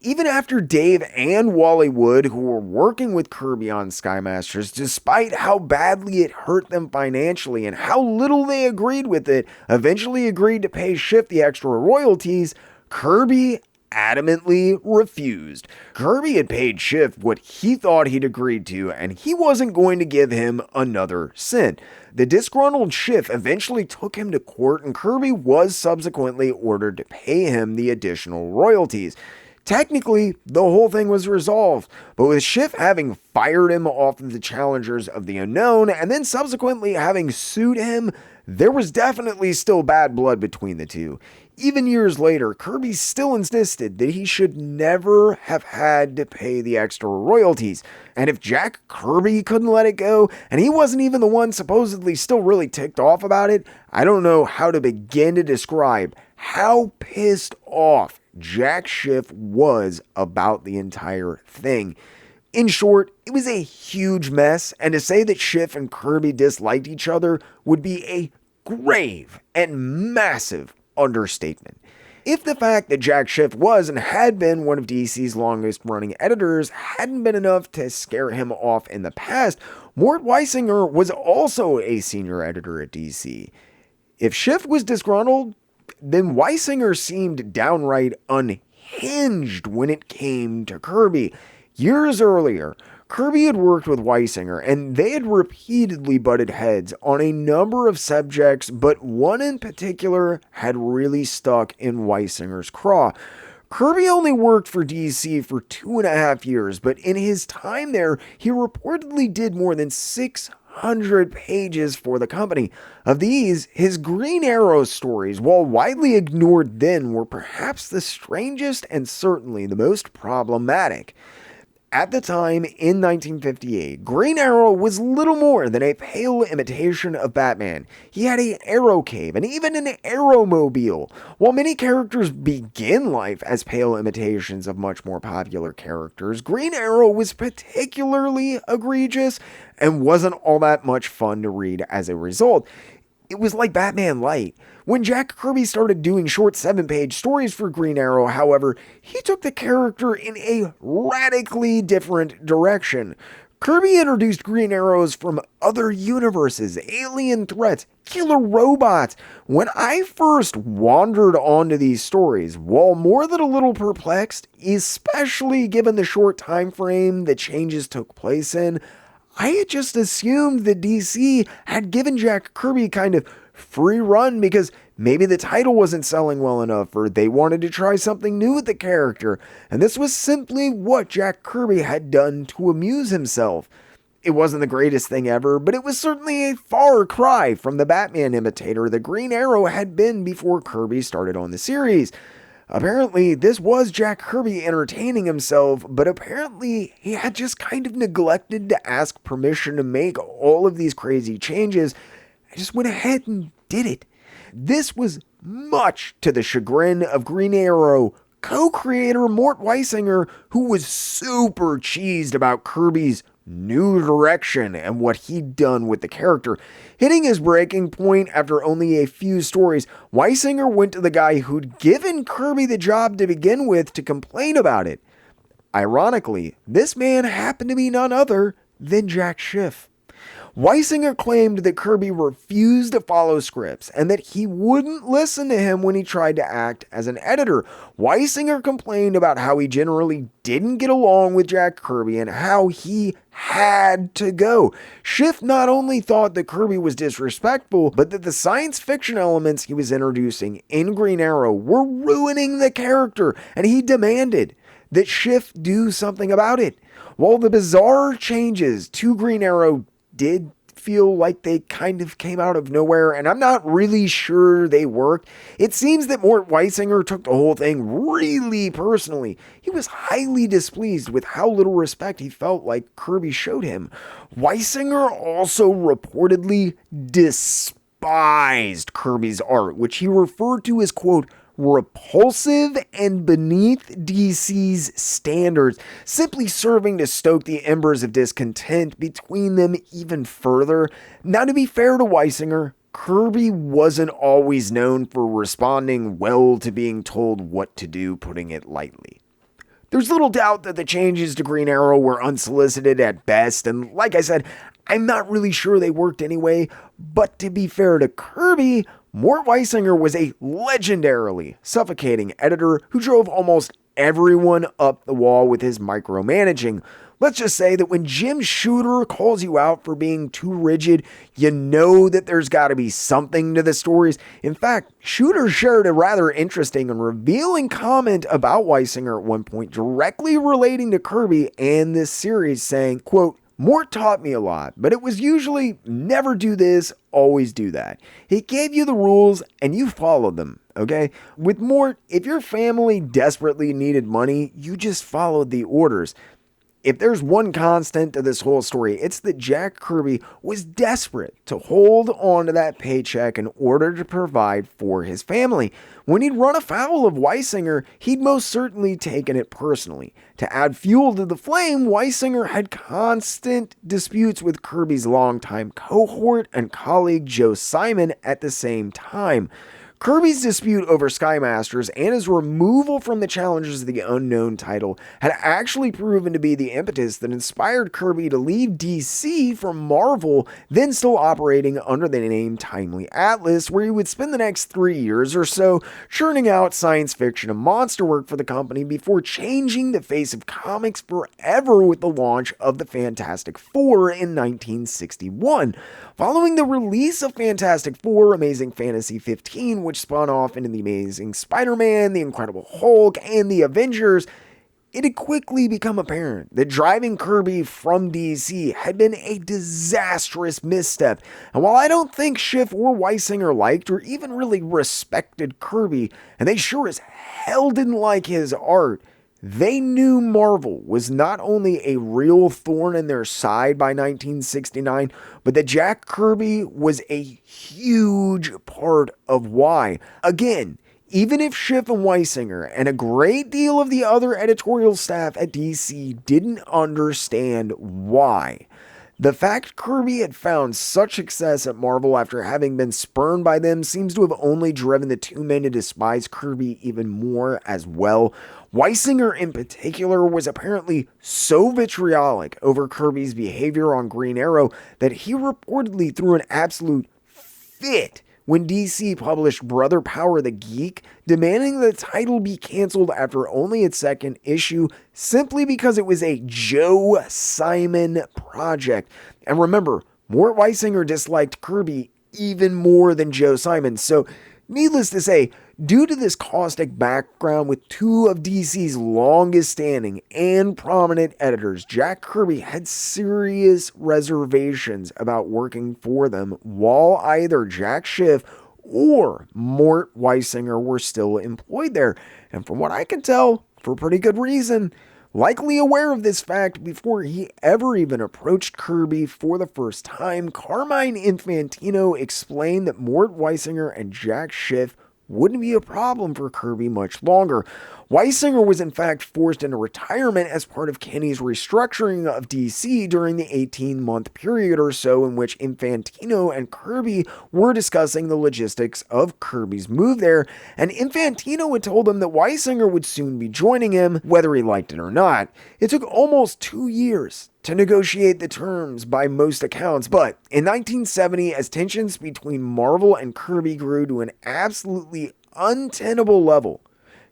Even after Dave and Wally Wood, who were working with Kirby on Skymasters, despite how badly it hurt them financially and how little they agreed with it, eventually agreed to pay Schiff the extra royalties, Kirby adamantly refused. Kirby had paid Schiff what he thought he'd agreed to, and he wasn't going to give him another cent. The disgruntled Schiff eventually took him to court, and Kirby was subsequently ordered to pay him the additional royalties. Technically, the whole thing was resolved, but with Schiff having fired him off of the Challengers of the Unknown, and then subsequently having sued him, there was definitely still bad blood between the two. Even years later, Kirby still insisted that he should never have had to pay the extra royalties. And if Jack Kirby couldn't let it go, and he wasn't even the one supposedly still really ticked off about it, I don't know how to begin to describe how pissed off Jack Schiff was about the entire thing. In short, it was a huge mess, and to say that Schiff and Kirby disliked each other would be a grave and massive understatement. If the fact that Jack Schiff was and had been one of DC's longest running editors hadn't been enough to scare him off in the past, Mort Weisinger was also a senior editor at DC. If Schiff was disgruntled, then Weisinger seemed downright unhinged when it came to Kirby. Years earlier, Kirby had worked with Weisinger, and they had repeatedly butted heads on a number of subjects, but one in particular had really stuck in Weisinger's craw. Kirby only worked for DC for 2.5 years, but in his time there, he reportedly did more than 600 pages for the company. Of these, his Green Arrow stories, while widely ignored then, were perhaps the strangest and certainly the most problematic. At the time, in 1958, Green Arrow was little more than a pale imitation of Batman. He had an arrow cave and even an arrowmobile. While many characters begin life as pale imitations of much more popular characters, Green Arrow was particularly egregious and wasn't all that much fun to read as a result. It was like Batman Light. When Jack Kirby started doing short 7-page stories for Green Arrow, however, he took the character in a radically different direction. Kirby introduced Green Arrows from other universes, alien threats, killer robots. When I first wandered onto these stories, while more than a little perplexed, especially given the short time frame the changes took place in, I had just assumed that DC had given Jack Kirby kind of free run because maybe the title wasn't selling well enough or they wanted to try something new with the character, and this was simply what Jack Kirby had done to amuse himself. It wasn't the greatest thing ever, but it was certainly a far cry from the Batman imitator that Green Arrow had been before Kirby started on the series. Apparently, this was Jack Kirby entertaining himself, but apparently he had just kind of neglected to ask permission to make all of these crazy changes. I just went ahead and did it. This was much to the chagrin of Green Arrow co-creator Mort Weisinger, who was super cheesed about Kirby's new direction and what he'd done with the character. Hitting his breaking point after only a few stories, Weisinger went to the guy who'd given Kirby the job to begin with to complain about it. Ironically, this man happened to be none other than Jack Schiff. Weisinger claimed that Kirby refused to follow scripts and that he wouldn't listen to him when he tried to act as an editor. Weisinger complained about how he generally didn't get along with Jack Kirby and how he had to go. Schiff not only thought that Kirby was disrespectful, but that the science fiction elements he was introducing in Green Arrow were ruining the character, and he demanded that Schiff do something about it. While the bizarre changes to Green Arrow did feel like they kind of came out of nowhere, and I'm not really sure they worked, it seems that Mort Weisinger took the whole thing really personally. He was highly displeased with how little respect he felt like Kirby showed him. Weisinger also reportedly despised Kirby's art, which he referred to as, quote, repulsive and beneath DC's standards, simply serving to stoke the embers of discontent between them even further. Now, to be fair to Weisinger, Kirby wasn't always known for responding well to being told what to do, putting it lightly. There's little doubt that the changes to Green Arrow were unsolicited at best, and like I said, I'm not really sure they worked anyway, but to be fair to Kirby, Mort Weisinger was a legendarily suffocating editor who drove almost everyone up the wall with his micromanaging. Let's just say that when Jim Shooter calls you out for being too rigid, you know that there's got to be something to the stories. In fact, Shooter shared a rather interesting and revealing comment about Weisinger at one point, directly relating to Kirby and this series, saying, quote, Mort taught me a lot, but it was usually never do this, always do that. He gave you the rules and you followed them, okay? With Mort, if your family desperately needed money, you just followed the orders. If there's one constant to this whole story, it's that Jack Kirby was desperate to hold on to that paycheck in order to provide for his family. When he'd run afoul of Weisinger, he'd most certainly taken it personally. To add fuel to the flame, Weisinger had constant disputes with Kirby's longtime cohort and colleague Joe Simon at the same time. Kirby's dispute over Skymasters and his removal from the Challengers of the Unknown title had actually proven to be the impetus that inspired Kirby to leave DC for Marvel, then still operating under the name Timely Atlas, where he would spend the next 3 years or so churning out science fiction and monster work for the company before changing the face of comics forever with the launch of the Fantastic Four in 1961. Following the release of Fantastic Four, Amazing Fantasy 15, which spun off into the Amazing Spider-Man, the Incredible Hulk, and the Avengers, it had quickly become apparent that driving Kirby from DC had been a disastrous misstep. And while I don't think Schiff or Weisinger liked or even really respected Kirby, and they sure as hell didn't like his art, they knew Marvel was not only a real thorn in their side by 1969, but that Jack Kirby was a huge part of why. Again, even if Schiff and Weisinger and a great deal of the other editorial staff at DC didn't understand why, the fact Kirby had found such success at Marvel after having been spurned by them seems to have only driven the two men to despise Kirby even more as well. Weisinger in particular was apparently so vitriolic over Kirby's behavior on Green Arrow that he reportedly threw an absolute fit when DC published Brother Power the Geek, demanding the title be canceled after only its second issue, simply because it was a Joe Simon project. And remember, Mort Weisinger disliked Kirby even more than Joe Simon, so needless to say, due to this caustic background with two of DC's longest standing and prominent editors, Jack Kirby had serious reservations about working for them while either Jack Schiff or Mort Weisinger were still employed there. And from what I can tell, for pretty good reason. Likely aware of this fact before he ever even approached Kirby for the first time, Carmine Infantino explained that Mort Weisinger and Jack Schiff wouldn't be a problem for Kirby much longer. Weisinger was in fact forced into retirement as part of Kenny's restructuring of DC during the 18-month period or so in which Infantino and Kirby were discussing the logistics of Kirby's move there, and Infantino had told him that Weisinger would soon be joining him, whether he liked it or not. It took almost 2 years to negotiate the terms by most accounts, but in 1970, as tensions between Marvel and Kirby grew to an absolutely untenable level,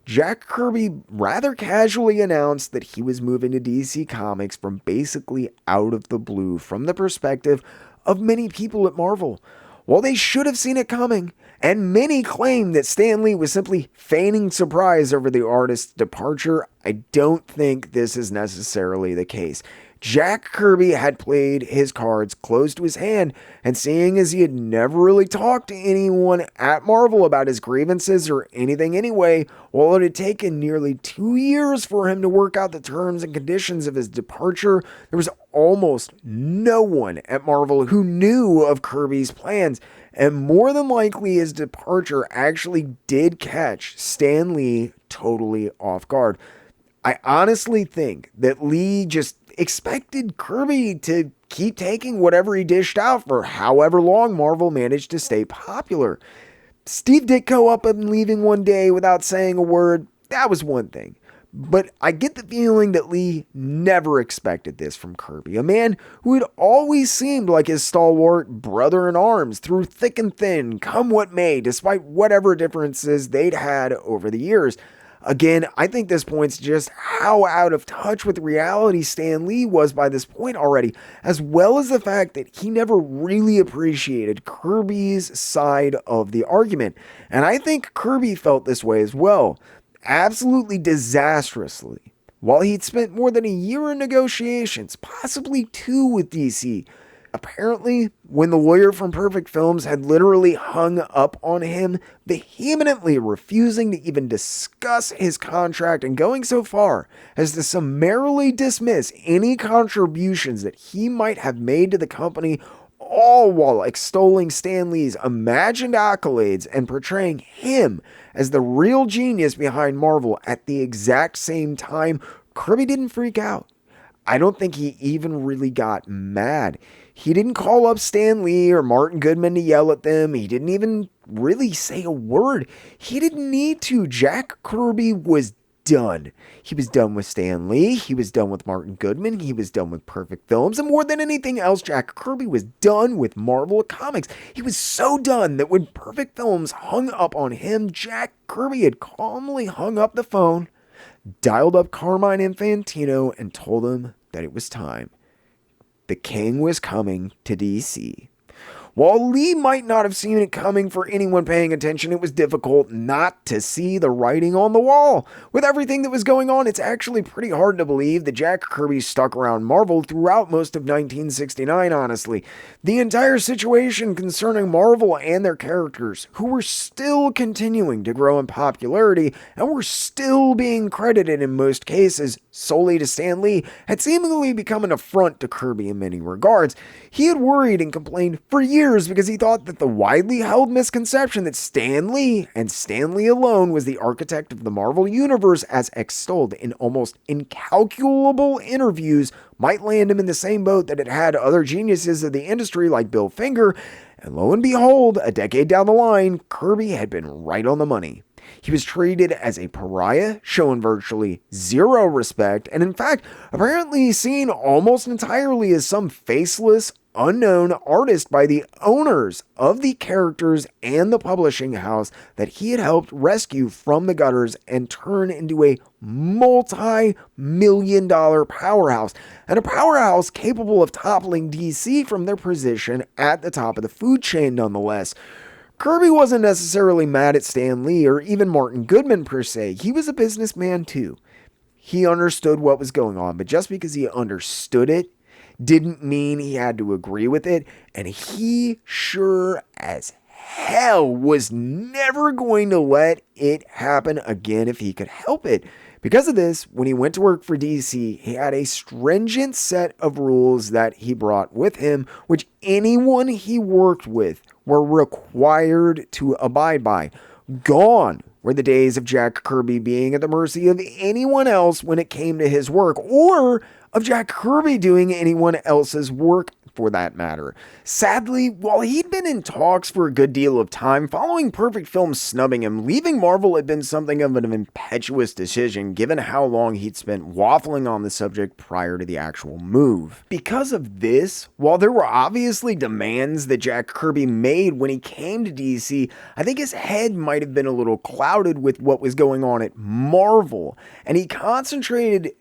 Jack Kirby rather casually announced that he was moving to DC Comics from basically out of the blue from the perspective of many people at Marvel. While they should have seen it coming, and many claim that Stan Lee was simply feigning surprise over the artist's departure, I don't think this is necessarily the case. Jack Kirby had played his cards close to his hand, and seeing as he had never really talked to anyone at Marvel about his grievances or anything anyway, while it had taken nearly 2 years for him to work out the terms and conditions of his departure, there was almost no one at Marvel who knew of Kirby's plans, and more than likely his departure actually did catch Stan Lee totally off guard. I honestly think that Lee just expected Kirby to keep taking whatever he dished out for however long Marvel managed to stay popular. Steve Ditko up and leaving one day without saying a word, that was one thing. But I get the feeling that Lee never expected this from Kirby, a man who had always seemed like his stalwart brother in arms through thick and thin, come what may, despite whatever differences they'd had over the years. Again, I think this points to just how out of touch with reality Stan Lee was by this point already, as well as the fact that he never really appreciated Kirby's side of the argument. And I think Kirby felt this way as well, absolutely disastrously. While he'd spent more than a year in negotiations, possibly 2 with DC, apparently, when the lawyer from Perfect Films had literally hung up on him, vehemently refusing to even discuss his contract and going so far as to summarily dismiss any contributions that he might have made to the company, all while extolling Stan Lee's imagined accolades and portraying him as the real genius behind Marvel at the exact same time, Kirby didn't freak out. I don't think he even really got mad. He didn't call up Stan Lee or Martin Goodman to yell at them. He didn't even really say a word. He didn't need to. Jack Kirby was done. He was done with Stan Lee. He was done with Martin Goodman. He was done with Perfect Films. And more than anything else, Jack Kirby was done with Marvel Comics. He was so done that when Perfect Films hung up on him, Jack Kirby had calmly hung up the phone, dialed up Carmine Infantino, and told him that it was time. The king was coming to DC. While Lee might not have seen it coming, for anyone paying attention, it was difficult not to see the writing on the wall. With everything that was going on, it's actually pretty hard to believe that Jack Kirby stuck around Marvel throughout most of 1969, honestly. The entire situation concerning Marvel and their characters, who were still continuing to grow in popularity and were still being credited in most cases solely to Stan Lee, had seemingly become an affront to Kirby in many regards. He had worried and complained for years because he thought that the widely held misconception that Stan Lee, and Stan Lee alone, was the architect of the Marvel Universe, as extolled in almost incalculable interviews, might land him in the same boat that it had other geniuses of the industry like Bill Finger. And lo and behold, a decade down the line, Kirby had been right on the money. He was treated as a pariah, shown virtually zero respect, and in fact, apparently seen almost entirely as some faceless, unknown artist by the owners of the characters and the publishing house that he had helped rescue from the gutters and turn into a multi-million-dollar powerhouse, and a powerhouse capable of toppling DC from their position at the top of the food chain nonetheless. Kirby wasn't necessarily mad at Stan Lee or even Martin Goodman per se. He was a businessman too. He understood what was going on, but just because he understood it didn't mean he had to agree with it, and he sure as hell was never going to let it happen again if he could help it. Because of this, when he went to work for DC, he had a stringent set of rules that he brought with him, which anyone he worked with were required to abide by. Gone were the days of Jack Kirby being at the mercy of anyone else when it came to his work, or of Jack Kirby doing anyone else's work for that matter. Sadly, while he'd been in talks for a good deal of time, following Perfect Films snubbing him, leaving Marvel had been something of an impetuous decision given how long he'd spent waffling on the subject prior to the actual move. Because of this, while there were obviously demands that Jack Kirby made when he came to DC, I think his head might have been a little clouded with what was going on at Marvel, and he concentrated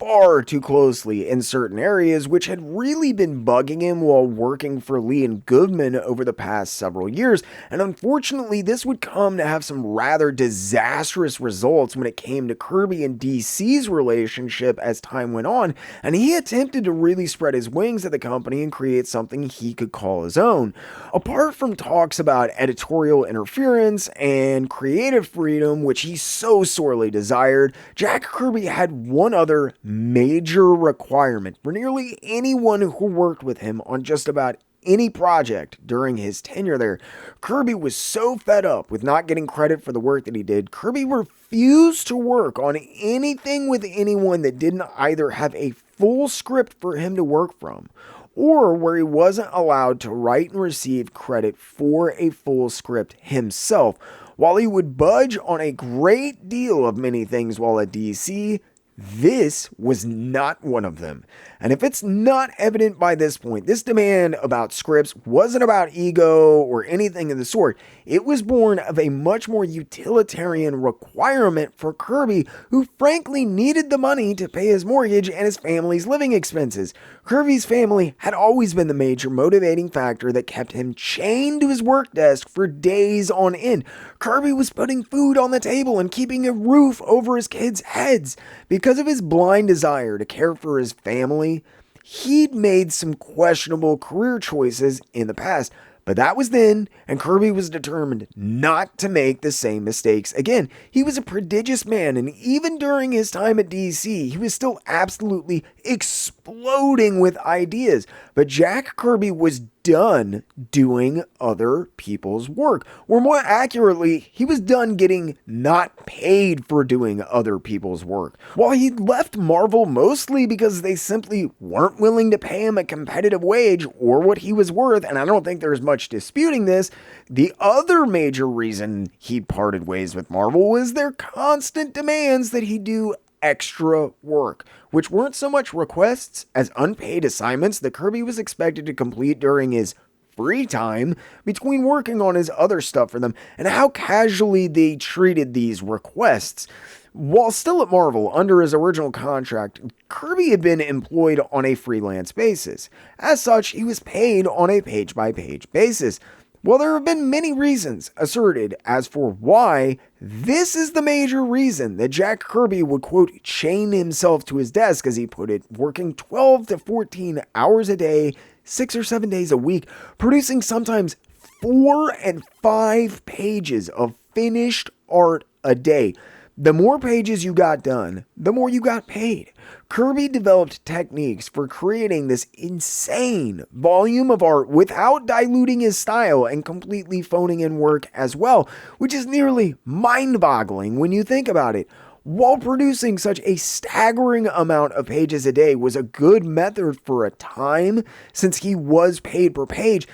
far too closely in certain areas, which had really been bugging him while working for Lee and Goodman over the past several years. And unfortunately, this would come to have some rather disastrous results when it came to Kirby and DC's relationship as time went on, and he attempted to really spread his wings at the company and create something he could call his own. Apart from talks about editorial interference and creative freedom, which he so sorely desired, Jack Kirby had one other major requirement for nearly anyone who worked with him on just about any project during his tenure there. Kirby was so fed up with not getting credit for the work that he did, Kirby refused to work on anything with anyone that didn't either have a full script for him to work from, or where he wasn't allowed to write and receive credit for a full script himself. While he would budge on a great deal of many things while at DC, this was not one of them. And if it's not evident by this point, this demand about scripts wasn't about ego or anything of the sort. It was born of a much more utilitarian requirement for Kirby, who frankly needed the money to pay his mortgage and his family's living expenses. Kirby's family had always been the major motivating factor that kept him chained to his work desk for days on end. Kirby was putting food on the table and keeping a roof over his kids' heads. Because of his blind desire to care for his family, he'd made some questionable career choices in the past. But that was then, and Kirby was determined not to make the same mistakes again. He was a prodigious man, and even during his time at DC, he was still absolutely explosive exploding with ideas. But Jack Kirby was done doing other people's work. Or more accurately, he was done getting not paid for doing other people's work. While he left Marvel mostly because they simply weren't willing to pay him a competitive wage or what he was worth, and I don't think there's much disputing this, the other major reason he parted ways with Marvel was their constant demands that he do extra work, which weren't so much requests as unpaid assignments that Kirby was expected to complete during his free time between working on his other stuff for them, and how casually they treated these requests. While still at Marvel, under his original contract, Kirby had been employed on a freelance basis. As such, he was paid on a page-by-page basis. Well, there have been many reasons asserted as for why, this is the major reason that Jack Kirby would, quote, chain himself to his desk, as he put it, working 12 to 14 hours a day, 6 or 7 days a week, producing sometimes 4 and 5 pages of finished art a day. The more pages you got done, the more you got paid. Kirby developed techniques for creating this insane volume of art without diluting his style and completely phoning in work as well, which is nearly mind-boggling when you think about it. While producing such a staggering amount of pages a day was a good method for a time, since he was paid per page,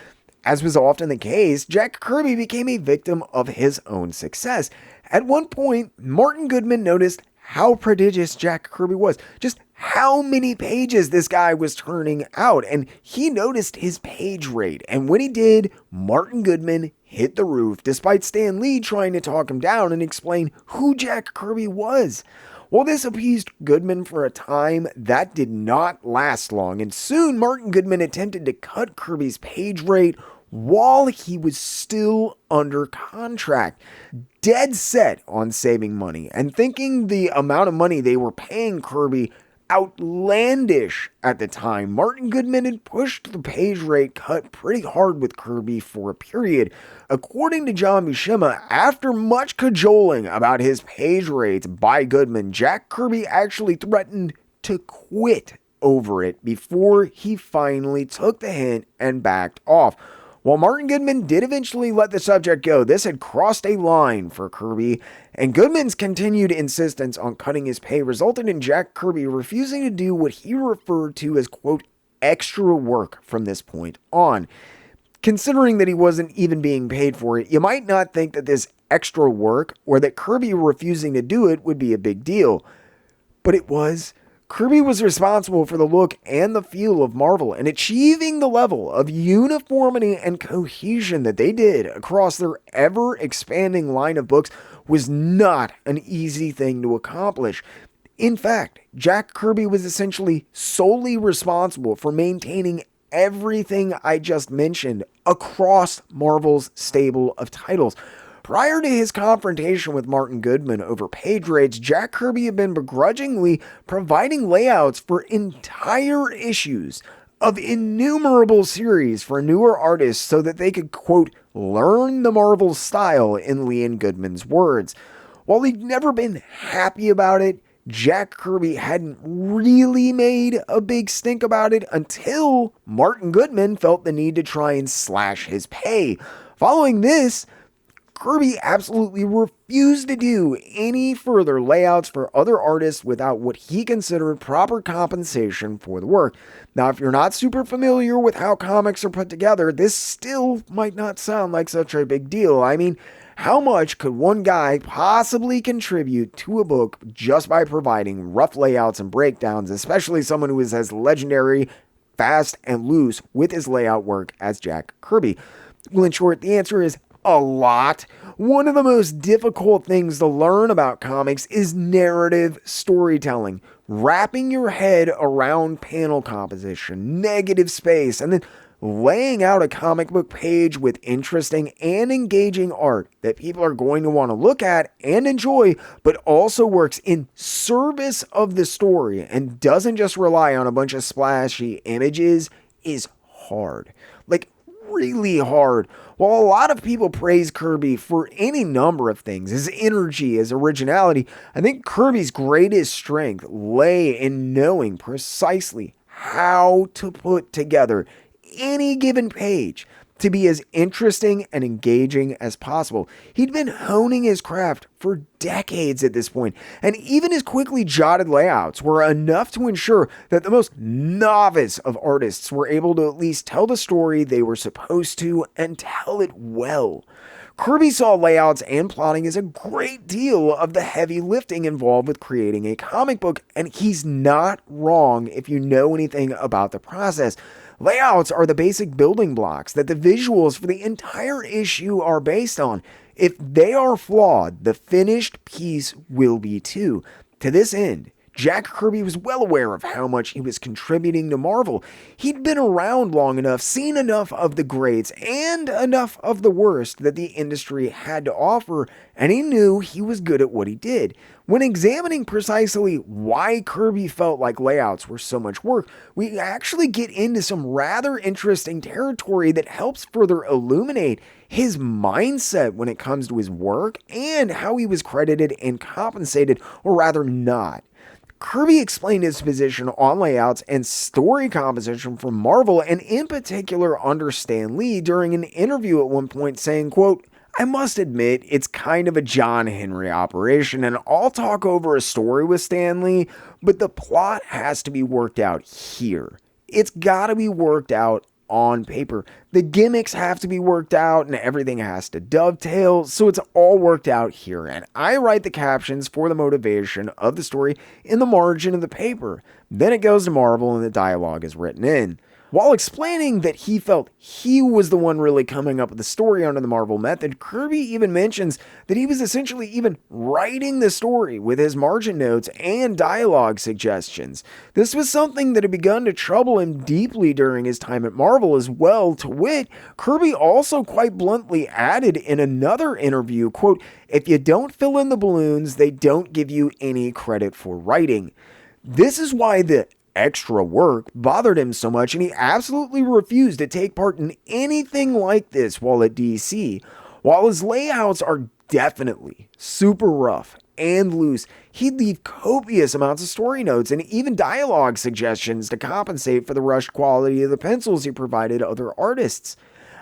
as was often the case, Jack Kirby became a victim of his own success. At one point, Martin Goodman noticed how prodigious Jack Kirby was, just how many pages this guy was turning out, and he noticed his page rate, and when he did, Martin Goodman hit the roof, despite Stan Lee trying to talk him down and explain who Jack Kirby was. While this appeased Goodman for a time, that did not last long, and soon Martin Goodman attempted to cut Kirby's page rate while he was still under contract, dead set on saving money and thinking the amount of money they were paying Kirby outlandish at the time. Martin Goodman had pushed the page rate cut pretty hard with Kirby for a period. According to John Buscema, after much cajoling about his page rates by Goodman, Jack Kirby actually threatened to quit over it before he finally took the hint and backed off. While Martin Goodman did eventually let the subject go, this had crossed a line for Kirby, and Goodman's continued insistence on cutting his pay resulted in Jack Kirby refusing to do what he referred to as, quote, extra work from this point on. Considering that he wasn't even being paid for it, you might not think that this extra work, or that Kirby refusing to do it, would be a big deal. But it was. Kirby was responsible for the look and the feel of Marvel, and achieving the level of uniformity and cohesion that they did across their ever-expanding line of books was not an easy thing to accomplish. In fact, Jack Kirby was essentially solely responsible for maintaining everything I just mentioned across Marvel's stable of titles. Prior to his confrontation with Martin Goodman over page rates, Jack Kirby had been begrudgingly providing layouts for entire issues of innumerable series for newer artists so that they could, quote, learn the Marvel style, in Lee and Goodman's words. While he'd never been happy about it, Jack Kirby hadn't really made a big stink about it until Martin Goodman felt the need to try and slash his pay. Following this, Kirby absolutely refused to do any further layouts for other artists without what he considered proper compensation for the work. Now, if you're not super familiar with how comics are put together, this still might not sound like such a big deal. I mean, how much could one guy possibly contribute to a book just by providing rough layouts and breakdowns, especially someone who is as legendary, fast, and loose with his layout work as Jack Kirby? Well, in short, the answer is a lot. One of the most difficult things to learn about comics is narrative storytelling. Wrapping your head around panel composition, negative space, and then laying out a comic book page with interesting and engaging art that people are going to want to look at and enjoy, but also works in service of the story and doesn't just rely on a bunch of splashy images is hard. Like, really hard. While a lot of people praise Kirby for any number of things, his energy, his originality, I think Kirby's greatest strength lay in knowing precisely how to put together any given page to be as interesting and engaging as possible. He'd been honing his craft for decades at this point, and even his quickly jotted layouts were enough to ensure that the most novice of artists were able to at least tell the story they were supposed to and tell it well. Kirby saw layouts and plotting as a great deal of the heavy lifting involved with creating a comic book, and he's not wrong if you know anything about the process. Layouts are the basic building blocks that the visuals for the entire issue are based on. If they are flawed, the finished piece will be too. To this end, Jack Kirby was well aware of how much he was contributing to Marvel. He'd been around long enough, seen enough of the greats and enough of the worst that the industry had to offer, and he knew he was good at what he did. When examining precisely why Kirby felt like layouts were so much work, we actually get into some rather interesting territory that helps further illuminate his mindset when it comes to his work and how he was credited and compensated, or rather not. Kirby explained his position on layouts and story composition for Marvel, and in particular under Stan Lee during an interview at one point, saying, quote, "I must admit, it's kind of a John Henry operation, and I'll talk over a story with Stan Lee, but the plot has to be worked out here. It's got to be worked out on paper. The gimmicks have to be worked out and everything has to dovetail, so it's all worked out here, and I write the captions for the motivation of the story in the margin of the paper. Then it goes to Marvel and the dialogue is written in." While explaining that he felt he was the one really coming up with the story under the Marvel method, Kirby even mentions that he was essentially even writing the story with his margin notes and dialogue suggestions. This was something that had begun to trouble him deeply during his time at Marvel as well. To wit, Kirby also quite bluntly added in another interview, quote, "If you don't fill in the balloons, they don't give you any credit for writing." This is why the extra work bothered him so much, and he absolutely refused to take part in anything like this while at DC. While his layouts are definitely super rough and loose, he'd leave copious amounts of story notes and even dialogue suggestions to compensate for the rushed quality of the pencils he provided other artists.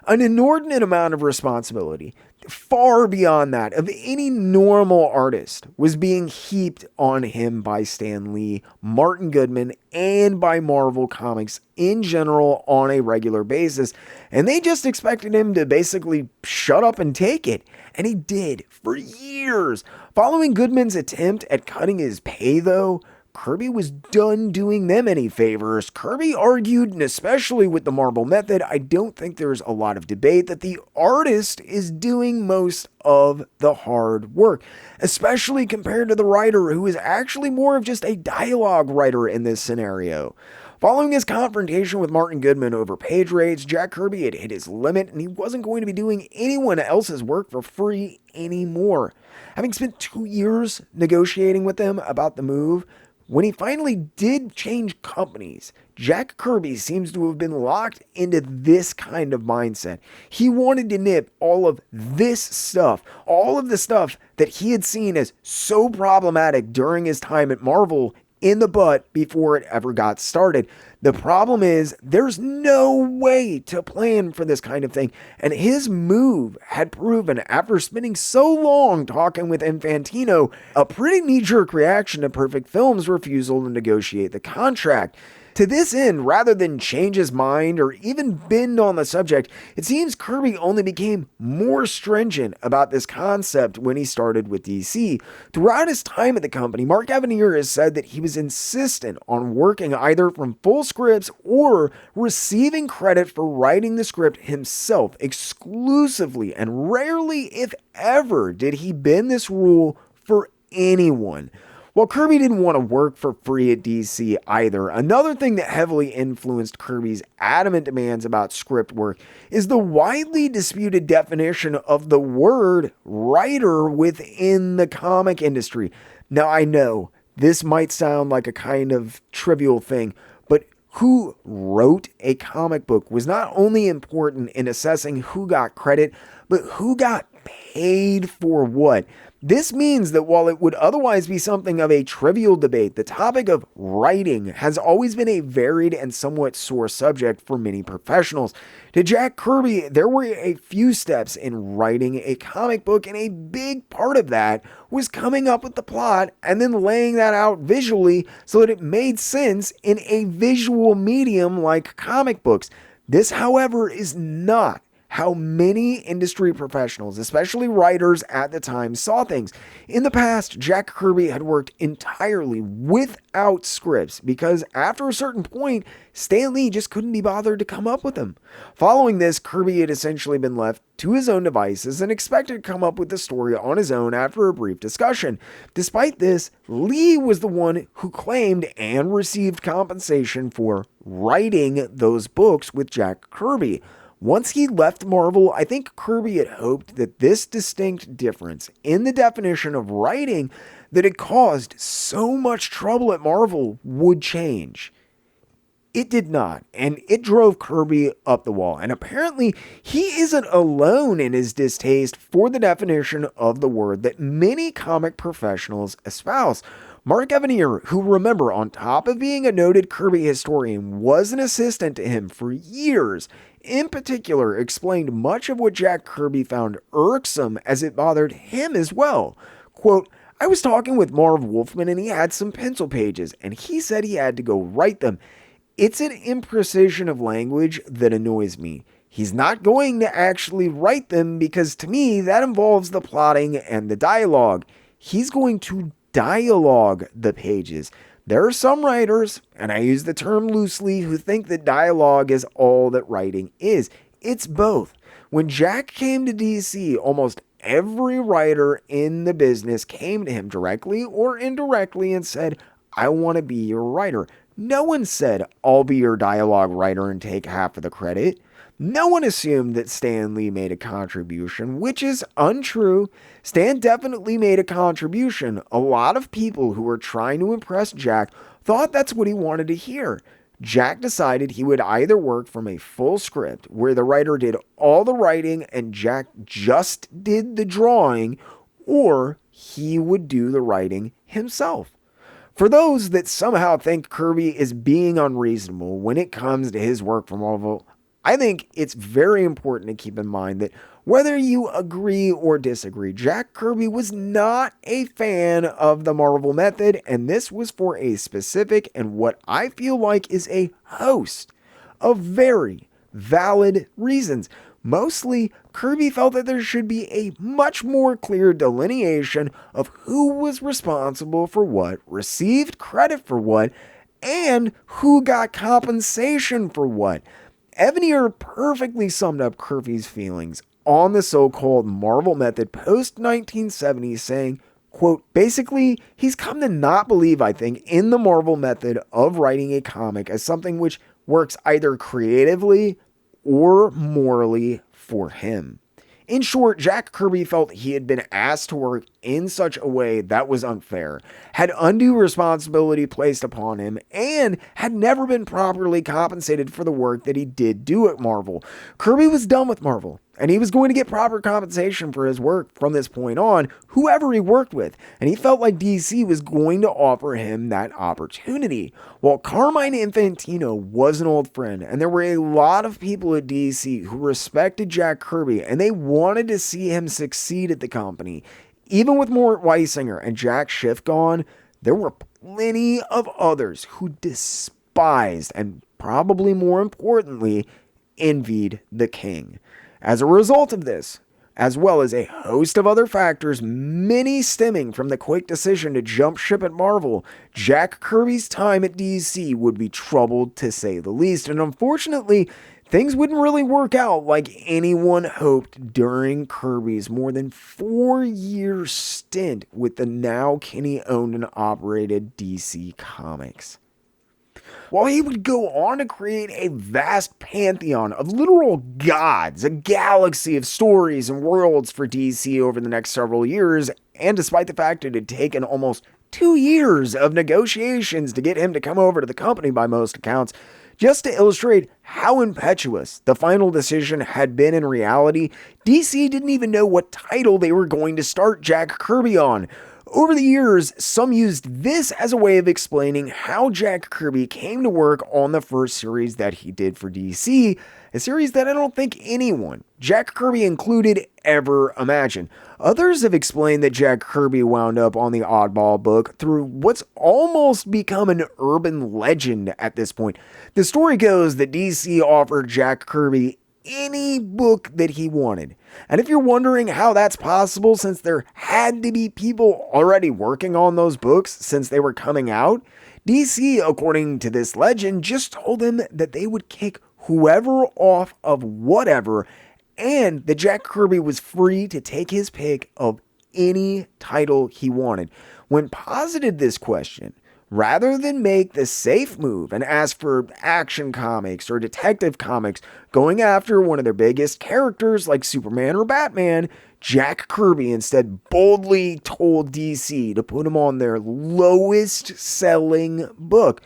An inordinate amount of responsibility, far beyond that of any normal artist, was being heaped on him by Stan Lee, Martin Goodman, and by Marvel Comics in general on a regular basis, and they just expected him to basically shut up and take it. And he did for years. Following Goodman's attempt at cutting his pay, though, Kirby was done doing them any favors. Kirby argued, and especially with the Marvel method, I don't think there's a lot of debate, that the artist is doing most of the hard work, especially compared to the writer, who is actually more of just a dialogue writer in this scenario. Following his confrontation with Martin Goodman over page rates, Jack Kirby had hit his limit, and he wasn't going to be doing anyone else's work for free anymore. Having spent 2 years negotiating with them about the move, when he finally did change companies, Jack Kirby seems to have been locked into this kind of mindset. He wanted to nip all of this stuff, all of the stuff that he had seen as so problematic during his time at Marvel, in the butt before it ever got started. The problem is, there's no way to plan for this kind of thing, and his move had proven, after spending so long talking with Infantino, a pretty knee-jerk reaction to Perfect Films' refusal to negotiate the contract. To this end, rather than change his mind or even bend on the subject, it seems Kirby only became more stringent about this concept when he started with DC. Throughout his time at the company, Mark Evanier has said that he was insistent on working either from full scripts or receiving credit for writing the script himself exclusively, and rarely, if ever, did he bend this rule for anyone. While Kirby didn't want to work for free at DC either, another thing that heavily influenced Kirby's adamant demands about script work is the widely disputed definition of the word writer within the comic industry. Now, I know this might sound like a kind of trivial thing, but who wrote a comic book was not only important in assessing who got credit, but who got paid for what? This means that while it would otherwise be something of a trivial debate, the topic of writing has always been a varied and somewhat sore subject for many professionals. To Jack Kirby, there were a few steps in writing a comic book, and a big part of that was coming up with the plot and then laying that out visually so that it made sense in a visual medium like comic books. This, however, is not how many industry professionals, especially writers at the time, saw things. In the past, Jack Kirby had worked entirely without scripts because after a certain point, Stan Lee just couldn't be bothered to come up with them. Following this, Kirby had essentially been left to his own devices and expected to come up with the story on his own after a brief discussion. Despite this, Lee was the one who claimed and received compensation for writing those books with Jack Kirby. Once he left Marvel, I think Kirby had hoped that this distinct difference in the definition of writing that had caused so much trouble at Marvel would change. It did not, and it drove Kirby up the wall. And apparently, he isn't alone in his distaste for the definition of the word that many comic professionals espouse. Mark Evanier, who, remember, on top of being a noted Kirby historian, was an assistant to him for years, in particular explained much of what Jack Kirby found irksome as it bothered him as well. Quote, "I was talking with Marv Wolfman and he had some pencil pages and he said he had to go write them. It's an imprecision of language that annoys me. He's not going to actually write them because to me that involves the plotting and the dialogue. He's going to dialogue the pages. There are some writers, and I use the term loosely, who think that dialogue is all that writing is. It's both. When Jack came to DC, almost every writer in the business came to him directly or indirectly and said, I want to be your writer. No one said, I'll be your dialogue writer and take half of the credit. No one assumed that Stan Lee made a contribution, which is untrue. Stan definitely made a contribution. A lot of people who were trying to impress Jack thought that's what he wanted to hear. Jack decided he would either work from a full script, where the writer did all the writing and Jack just did the drawing, or he would do the writing himself. For those that somehow think Kirby is being unreasonable when it comes to his work for Marvel, I think it's very important to keep in mind that whether you agree or disagree, Jack Kirby was not a fan of the Marvel method, and this was for a specific and what I feel like is a host of very valid reasons. Mostly, Kirby felt that there should be a much more clear delineation of who was responsible for what, received credit for what, and who got compensation for what. Evanier perfectly summed up Kirby's feelings on the so-called Marvel method post-1970, saying, quote, basically, he's come to not believe, I think, in the Marvel method of writing a comic as something which works either creatively or morally for him. In short, Jack Kirby felt he had been asked to work in such a way that was unfair, had undue responsibility placed upon him, and had never been properly compensated for the work that he did do at Marvel. Kirby was done with Marvel, and he was going to get proper compensation for his work from this point on, whoever he worked with, and he felt like DC was going to offer him that opportunity. While Carmine Infantino was an old friend, and there were a lot of people at DC who respected Jack Kirby, and they wanted to see him succeed at the company, even with more Weisinger and Jack Schiff gone, there were plenty of others who despised and probably more importantly, envied the king. As a result of this, as well as a host of other factors, many stemming from the quick decision to jump ship at Marvel, Jack Kirby's time at DC would be troubled to say the least, and unfortunately, things wouldn't really work out like anyone hoped during Kirby's more than 4-year stint with the now Kinney-owned and operated DC Comics. While he would go on to create a vast pantheon of literal gods, a galaxy of stories and worlds for DC over the next several years, and despite the fact it had taken almost 2 years of negotiations to get him to come over to the company by most accounts, Just to illustrate how impetuous the final decision had been in reality, DC didn't even know what title they were going to start Jack Kirby on. Over the years, some used this as a way of explaining how Jack Kirby came to work on the first series that he did for DC, a series that I don't think anyone, Jack Kirby included, ever imagined. Others have explained that Jack Kirby wound up on the Oddball book through what's almost become an urban legend at this point. The story goes that DC offered Jack Kirby any book that he wanted. And if you're wondering how that's possible, since there had to be people already working on those books since they were coming out, DC, according to this legend, just told him that they would kick whoever off of whatever, and that Jack Kirby was free to take his pick of any title he wanted. When posited this question, rather than make the safe move and ask for Action Comics or Detective Comics going after one of their biggest characters like Superman or Batman, Jack Kirby instead boldly told DC to put him on their lowest selling book.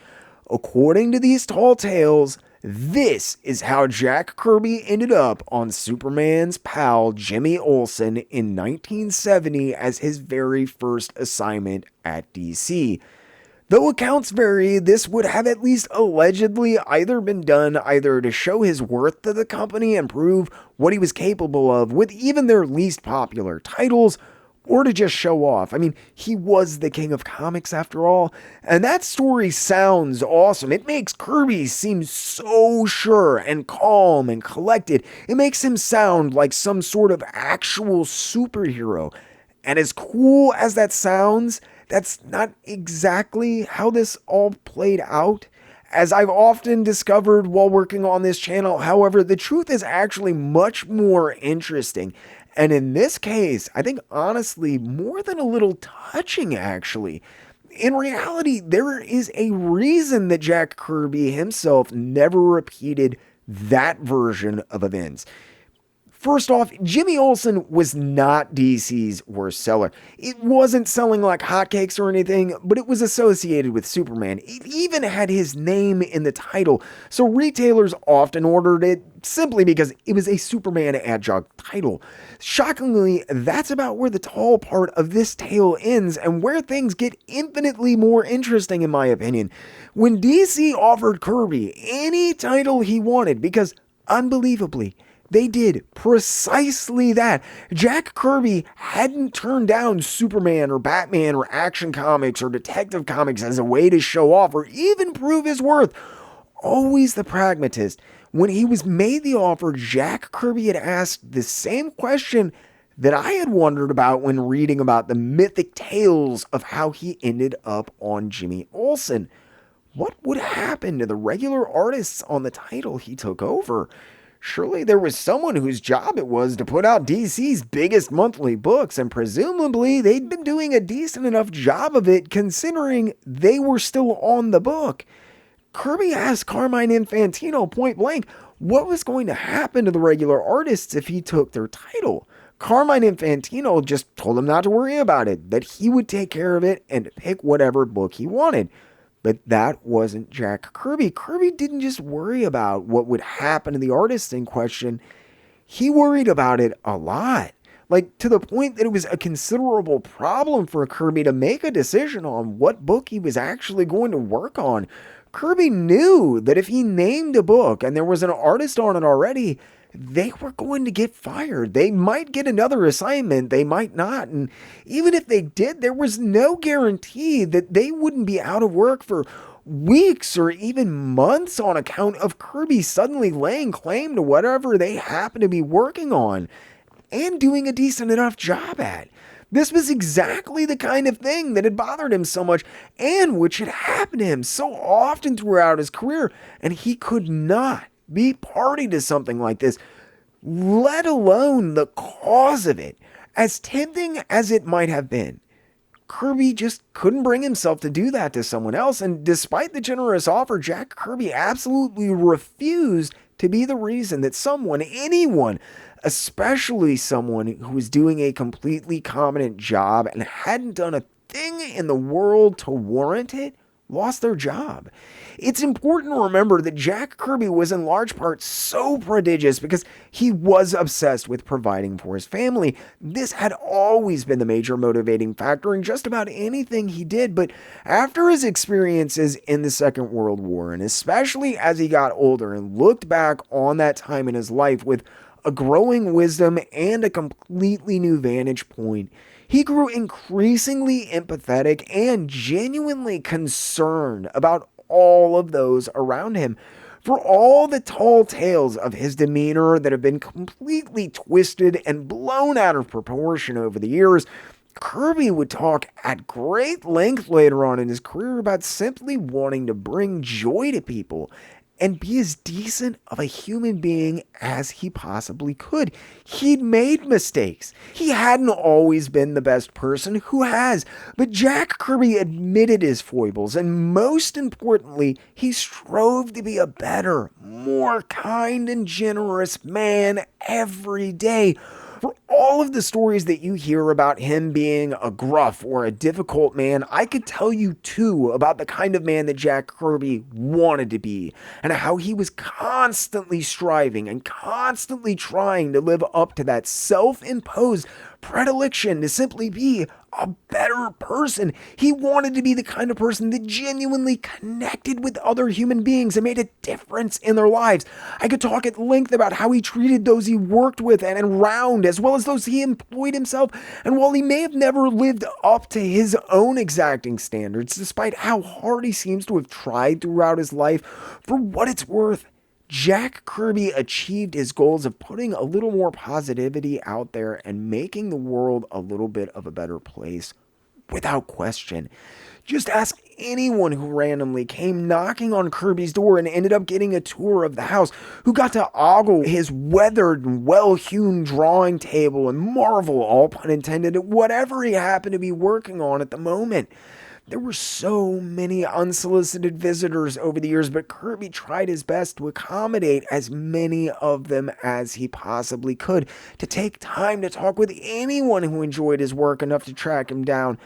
According to these tall tales, this is how Jack Kirby ended up on Superman's pal Jimmy Olsen in 1970 as his very first assignment at DC. Though accounts vary, this would have at least allegedly either been done either to show his worth to the company and prove what he was capable of with even their least popular titles, or to just show off. I mean, he was the king of comics after all, and that story sounds awesome. It makes Kirby seem so sure and calm and collected. It makes him sound like some sort of actual superhero. And as cool as that sounds, that's not exactly how this all played out. As I've often discovered while working on this channel, however, the truth is actually much more interesting. And in this case, I think honestly, more than a little touching actually. In reality, there is a reason that Jack Kirby himself never repeated that version of events. First off, Jimmy Olsen was not DC's worst seller. It wasn't selling like hotcakes or anything, but it was associated with Superman. It even had his name in the title, so retailers often ordered it simply because it was a Superman adjunct title. Shockingly, that's about where the tall part of this tale ends and where things get infinitely more interesting in my opinion. When DC offered Kirby any title he wanted, because unbelievably, they did precisely that. Jack Kirby hadn't turned down Superman or Batman or Action Comics or Detective Comics as a way to show off or even prove his worth. Always the pragmatist. When he was made the offer, Jack Kirby had asked the same question that I had wondered about when reading about the mythic tales of how he ended up on Jimmy Olsen. What would happen to the regular artists on the title he took over? Surely there was someone whose job it was to put out DC's biggest monthly books, and presumably they'd been doing a decent enough job of it considering they were still on the book. Kirby asked Carmine Infantino point blank what was going to happen to the regular artists if he took their title. Carmine Infantino just told him not to worry about it, that he would take care of it and pick whatever book he wanted. But that wasn't Jack Kirby. Kirby didn't just worry about what would happen to the artists in question. He worried about it a lot. Like, to the point that it was a considerable problem for Kirby to make a decision on what book he was actually going to work on. Kirby knew that if he named a book and there was an artist on it already, they were going to get fired. They might get another assignment, they might not. And even if they did, there was no guarantee that they wouldn't be out of work for weeks or even months on account of Kirby suddenly laying claim to whatever they happen to be working on and doing a decent enough job at. This was exactly the kind of thing that had bothered him so much and which had happened to him so often throughout his career, and he could not be party to something like this, let alone the cause of it. As tempting as it might have been, Kirby just couldn't bring himself to do that to someone else, and despite the generous offer, Jack Kirby absolutely refused to be the reason that someone, anyone, especially someone who was doing a completely competent job and hadn't done a thing in the world to warrant it, lost their job. It's important to remember that Jack Kirby was in large part so prodigious because he was obsessed with providing for his family. This had always been the major motivating factor in just about anything he did, but after his experiences in the Second World War, and especially as he got older and looked back on that time in his life with a growing wisdom and a completely new vantage point, he grew increasingly empathetic and genuinely concerned about all of those around him. For all the tall tales of his demeanor that have been completely twisted and blown out of proportion over the years, Kirby would talk at great length later on in his career about simply wanting to bring joy to people and be as decent of a human being as he possibly could. He'd made mistakes. He hadn't always been the best person. Who has? But Jack Kirby admitted his foibles, and most importantly, he strove to be a better, more kind and generous man every day. For all of the stories that you hear about him being a gruff or a difficult man, I could tell you too about the kind of man that Jack Kirby wanted to be, and how he was constantly striving and constantly trying to live up to that self-imposed predilection to simply be a better person. He wanted to be the kind of person that genuinely connected with other human beings and made a difference in their lives. I could talk at length about how he treated those he worked with and around, as well as those he employed himself. And while he may have never lived up to his own exacting standards, despite how hard he seems to have tried throughout his life, for what it's worth, Jack Kirby achieved his goals of putting a little more positivity out there and making the world a little bit of a better place, without question. Just ask anyone who randomly came knocking on Kirby's door and ended up getting a tour of the house, who got to ogle his weathered and well-hewn drawing table and marvel, all pun intended, at whatever he happened to be working on at the moment. There were so many unsolicited visitors over the years, but Kirby tried his best to accommodate as many of them as he possibly could, to take time to talk with anyone who enjoyed his work enough to track him down.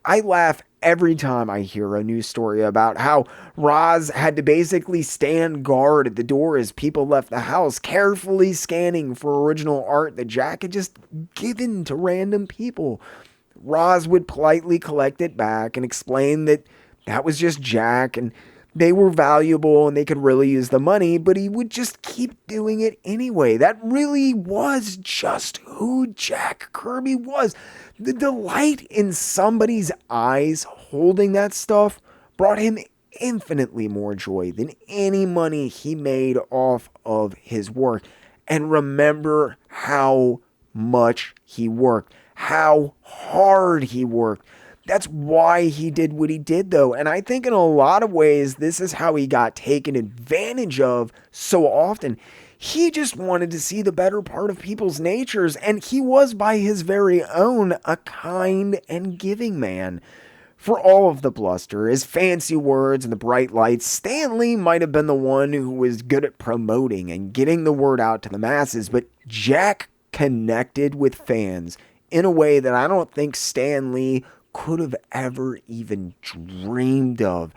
I laugh every time I hear a news story about how Roz had to basically stand guard at the door as people left the house, carefully scanning for original art that Jack had just given to random people. Roz would politely collect it back and explain that that was just Jack and they were valuable and they could really use the money, but he would just keep doing it anyway. That really was just who Jack Kirby was. The delight in somebody's eyes holding that stuff brought him infinitely more joy than any money he made off of his work. And remember how much he worked. How hard he worked. That's why he did what he did, though. And I think in a lot of ways, this is how he got taken advantage of so often. He just wanted to see the better part of people's natures, and he was, by his very own, a kind and giving man. For all of the bluster, his fancy words, and the bright lights, Stan Lee might have been the one who was good at promoting and getting the word out to the masses, but Jack connected with fans in a way that I don't think Stan Lee could have ever even dreamed of.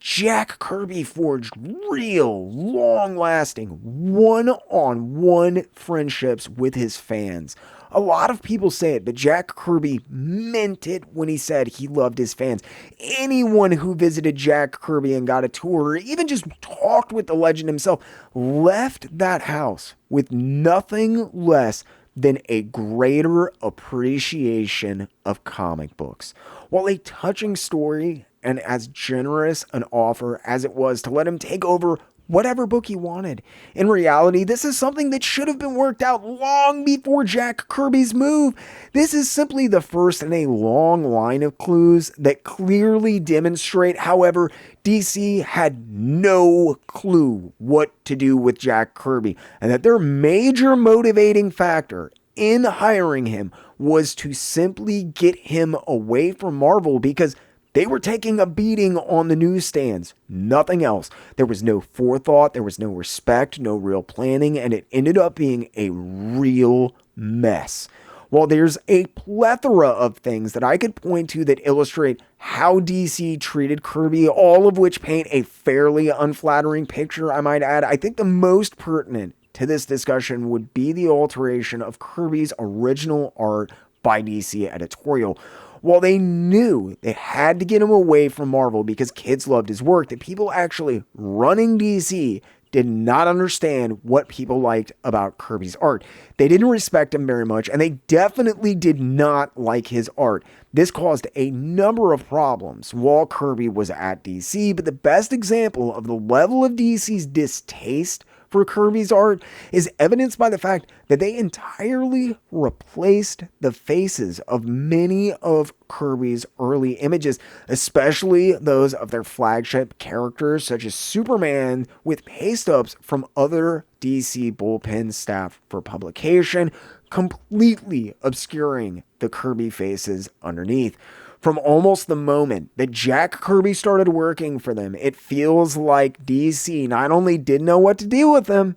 Jack Kirby forged real, long-lasting, one-on-one friendships with his fans. A lot of people say it, but Jack Kirby meant it when he said he loved his fans. Anyone who visited Jack Kirby and got a tour, or even just talked with the legend himself, left that house with nothing less than a greater appreciation of comic books. While a touching story and as generous an offer as it was to let him take over whatever book he wanted, in reality, this is something that should have been worked out long before Jack Kirby's move. This is simply the first in a long line of clues that clearly demonstrate, however, DC had no clue what to do with Jack Kirby, and that their major motivating factor in hiring him was to simply get him away from Marvel, because they were taking a beating on the newsstands, nothing else. There was no forethought, there was no respect, no real planning, and it ended up being a real mess. While there's a plethora of things that I could point to that illustrate how DC treated Kirby, all of which paint a fairly unflattering picture, I might add, I think the most pertinent to this discussion would be the alteration of Kirby's original art by DC editorial. While they knew they had to get him away from Marvel because kids loved his work, the people actually running DC did not understand what people liked about Kirby's art. They didn't respect him very much, and they definitely did not like his art. This caused a number of problems while Kirby was at DC, but the best example of the level of DC's distaste for Kirby's art is evidenced by the fact that they entirely replaced the faces of many of Kirby's early images, especially those of their flagship characters such as Superman, with paste-ups from other DC bullpen staff for publication, completely obscuring the Kirby faces underneath. From almost the moment that Jack Kirby started working for them, it feels like DC not only didn't know what to do with them,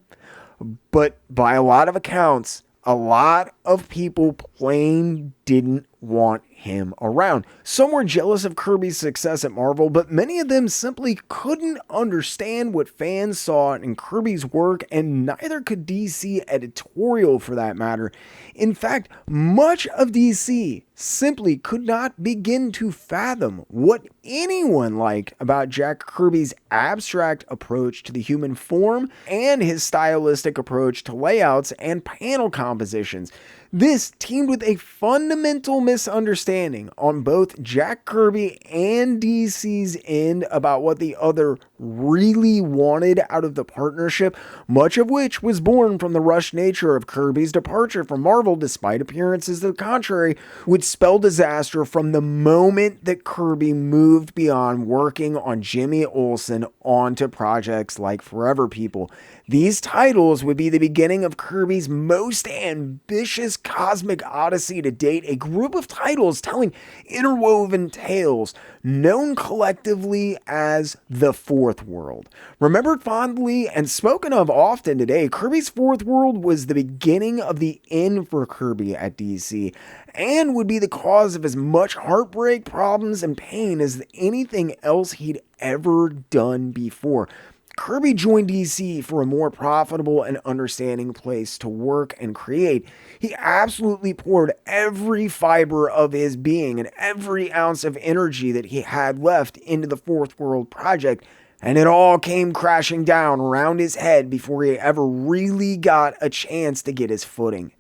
but by a lot of accounts, a lot of people plain didn't want him around. Some were jealous of Kirby's success at Marvel, but many of them simply couldn't understand what fans saw in Kirby's work, and neither could DC editorial for that matter. In fact, much of DC simply could not begin to fathom what anyone liked about Jack Kirby's abstract approach to the human form and his stylistic approach to layouts and panel compositions. This teamed with a fundamental misunderstanding on both Jack Kirby and DC's end about what the other really wanted out of the partnership, much of which was born from the rushed nature of Kirby's departure from Marvel, despite appearances to the contrary, would spell disaster from the moment that Kirby moved beyond working on Jimmy Olsen onto projects like Forever People. These titles would be the beginning of Kirby's most ambitious cosmic odyssey to date, a group of titles telling interwoven tales known collectively as the Fourth World. Remembered fondly and spoken of often today, Kirby's Fourth World was the beginning of the end for Kirby at DC, and would be the cause of as much heartbreak, problems, and pain as anything else he'd ever done before. Kirby joined DC for a more profitable and understanding place to work and create. He absolutely poured every fiber of his being and every ounce of energy that he had left into the Fourth World project, and it all came crashing down around his head before he ever really got a chance to get his footing.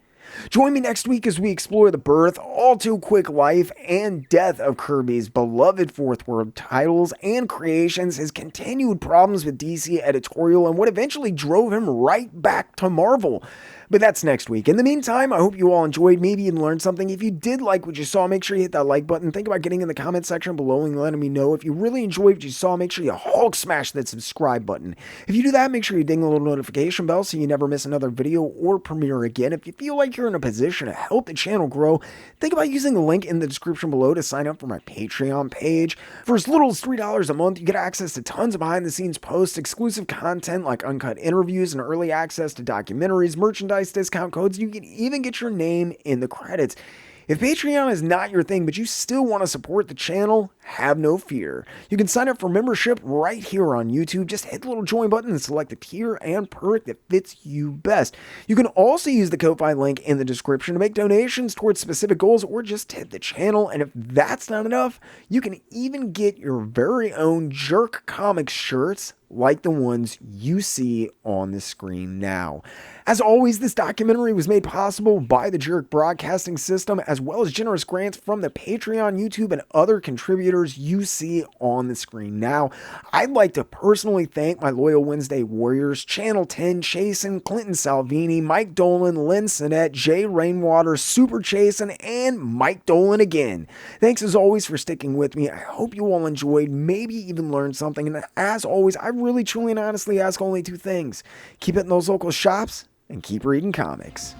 Join me next week as we explore the birth, all too quick life, and death of Kirby's beloved Fourth World titles and creations, his continued problems with DC editorial, and what eventually drove him right back to Marvel. But that's next week. In the meantime, I hope you all enjoyed. Maybe you learned something. If you did like what you saw, make sure you hit that like button. Think about getting in the comment section below and letting me know. If you really enjoyed what you saw, make sure you Hulk smash that subscribe button. If you do that, make sure you ding the little notification bell so you never miss another video or premiere again. If you feel like you're in a position to help the channel grow, think about using the link in the description below to sign up for my Patreon page. For as little as $3 a month, you get access to tons of behind-the-scenes posts, exclusive content like uncut interviews, and early access to documentaries, merchandise, discount codes. You can even get your name in the credits. If Patreon is not your thing, but you still want to support the channel, have no fear. You can sign up for membership right here on YouTube. Just hit the little join button and select the tier and perk that fits you best. You can also use the Ko-Fi link in the description to make donations towards specific goals or just tip the channel. And if that's not enough, you can even get your very own JerkComic shirts like the ones you see on the screen now. As always, this documentary was made possible by the Jerk Broadcasting System, as well as generous grants from the Patreon, YouTube, and other contributors you see on the screen now. I'd like to personally thank my loyal Wednesday Warriors, Channel 10, Chasen, Clinton Salvini, Mike Dolan, Lynn Sinnette, Jay Rainwater, Super Chasen, and Mike Dolan again. Thanks as always for sticking with me. I hope you all enjoyed, maybe even learned something, and as always, I really, truly, and honestly ask only two things. Keep it in those local shops, and keep reading comics.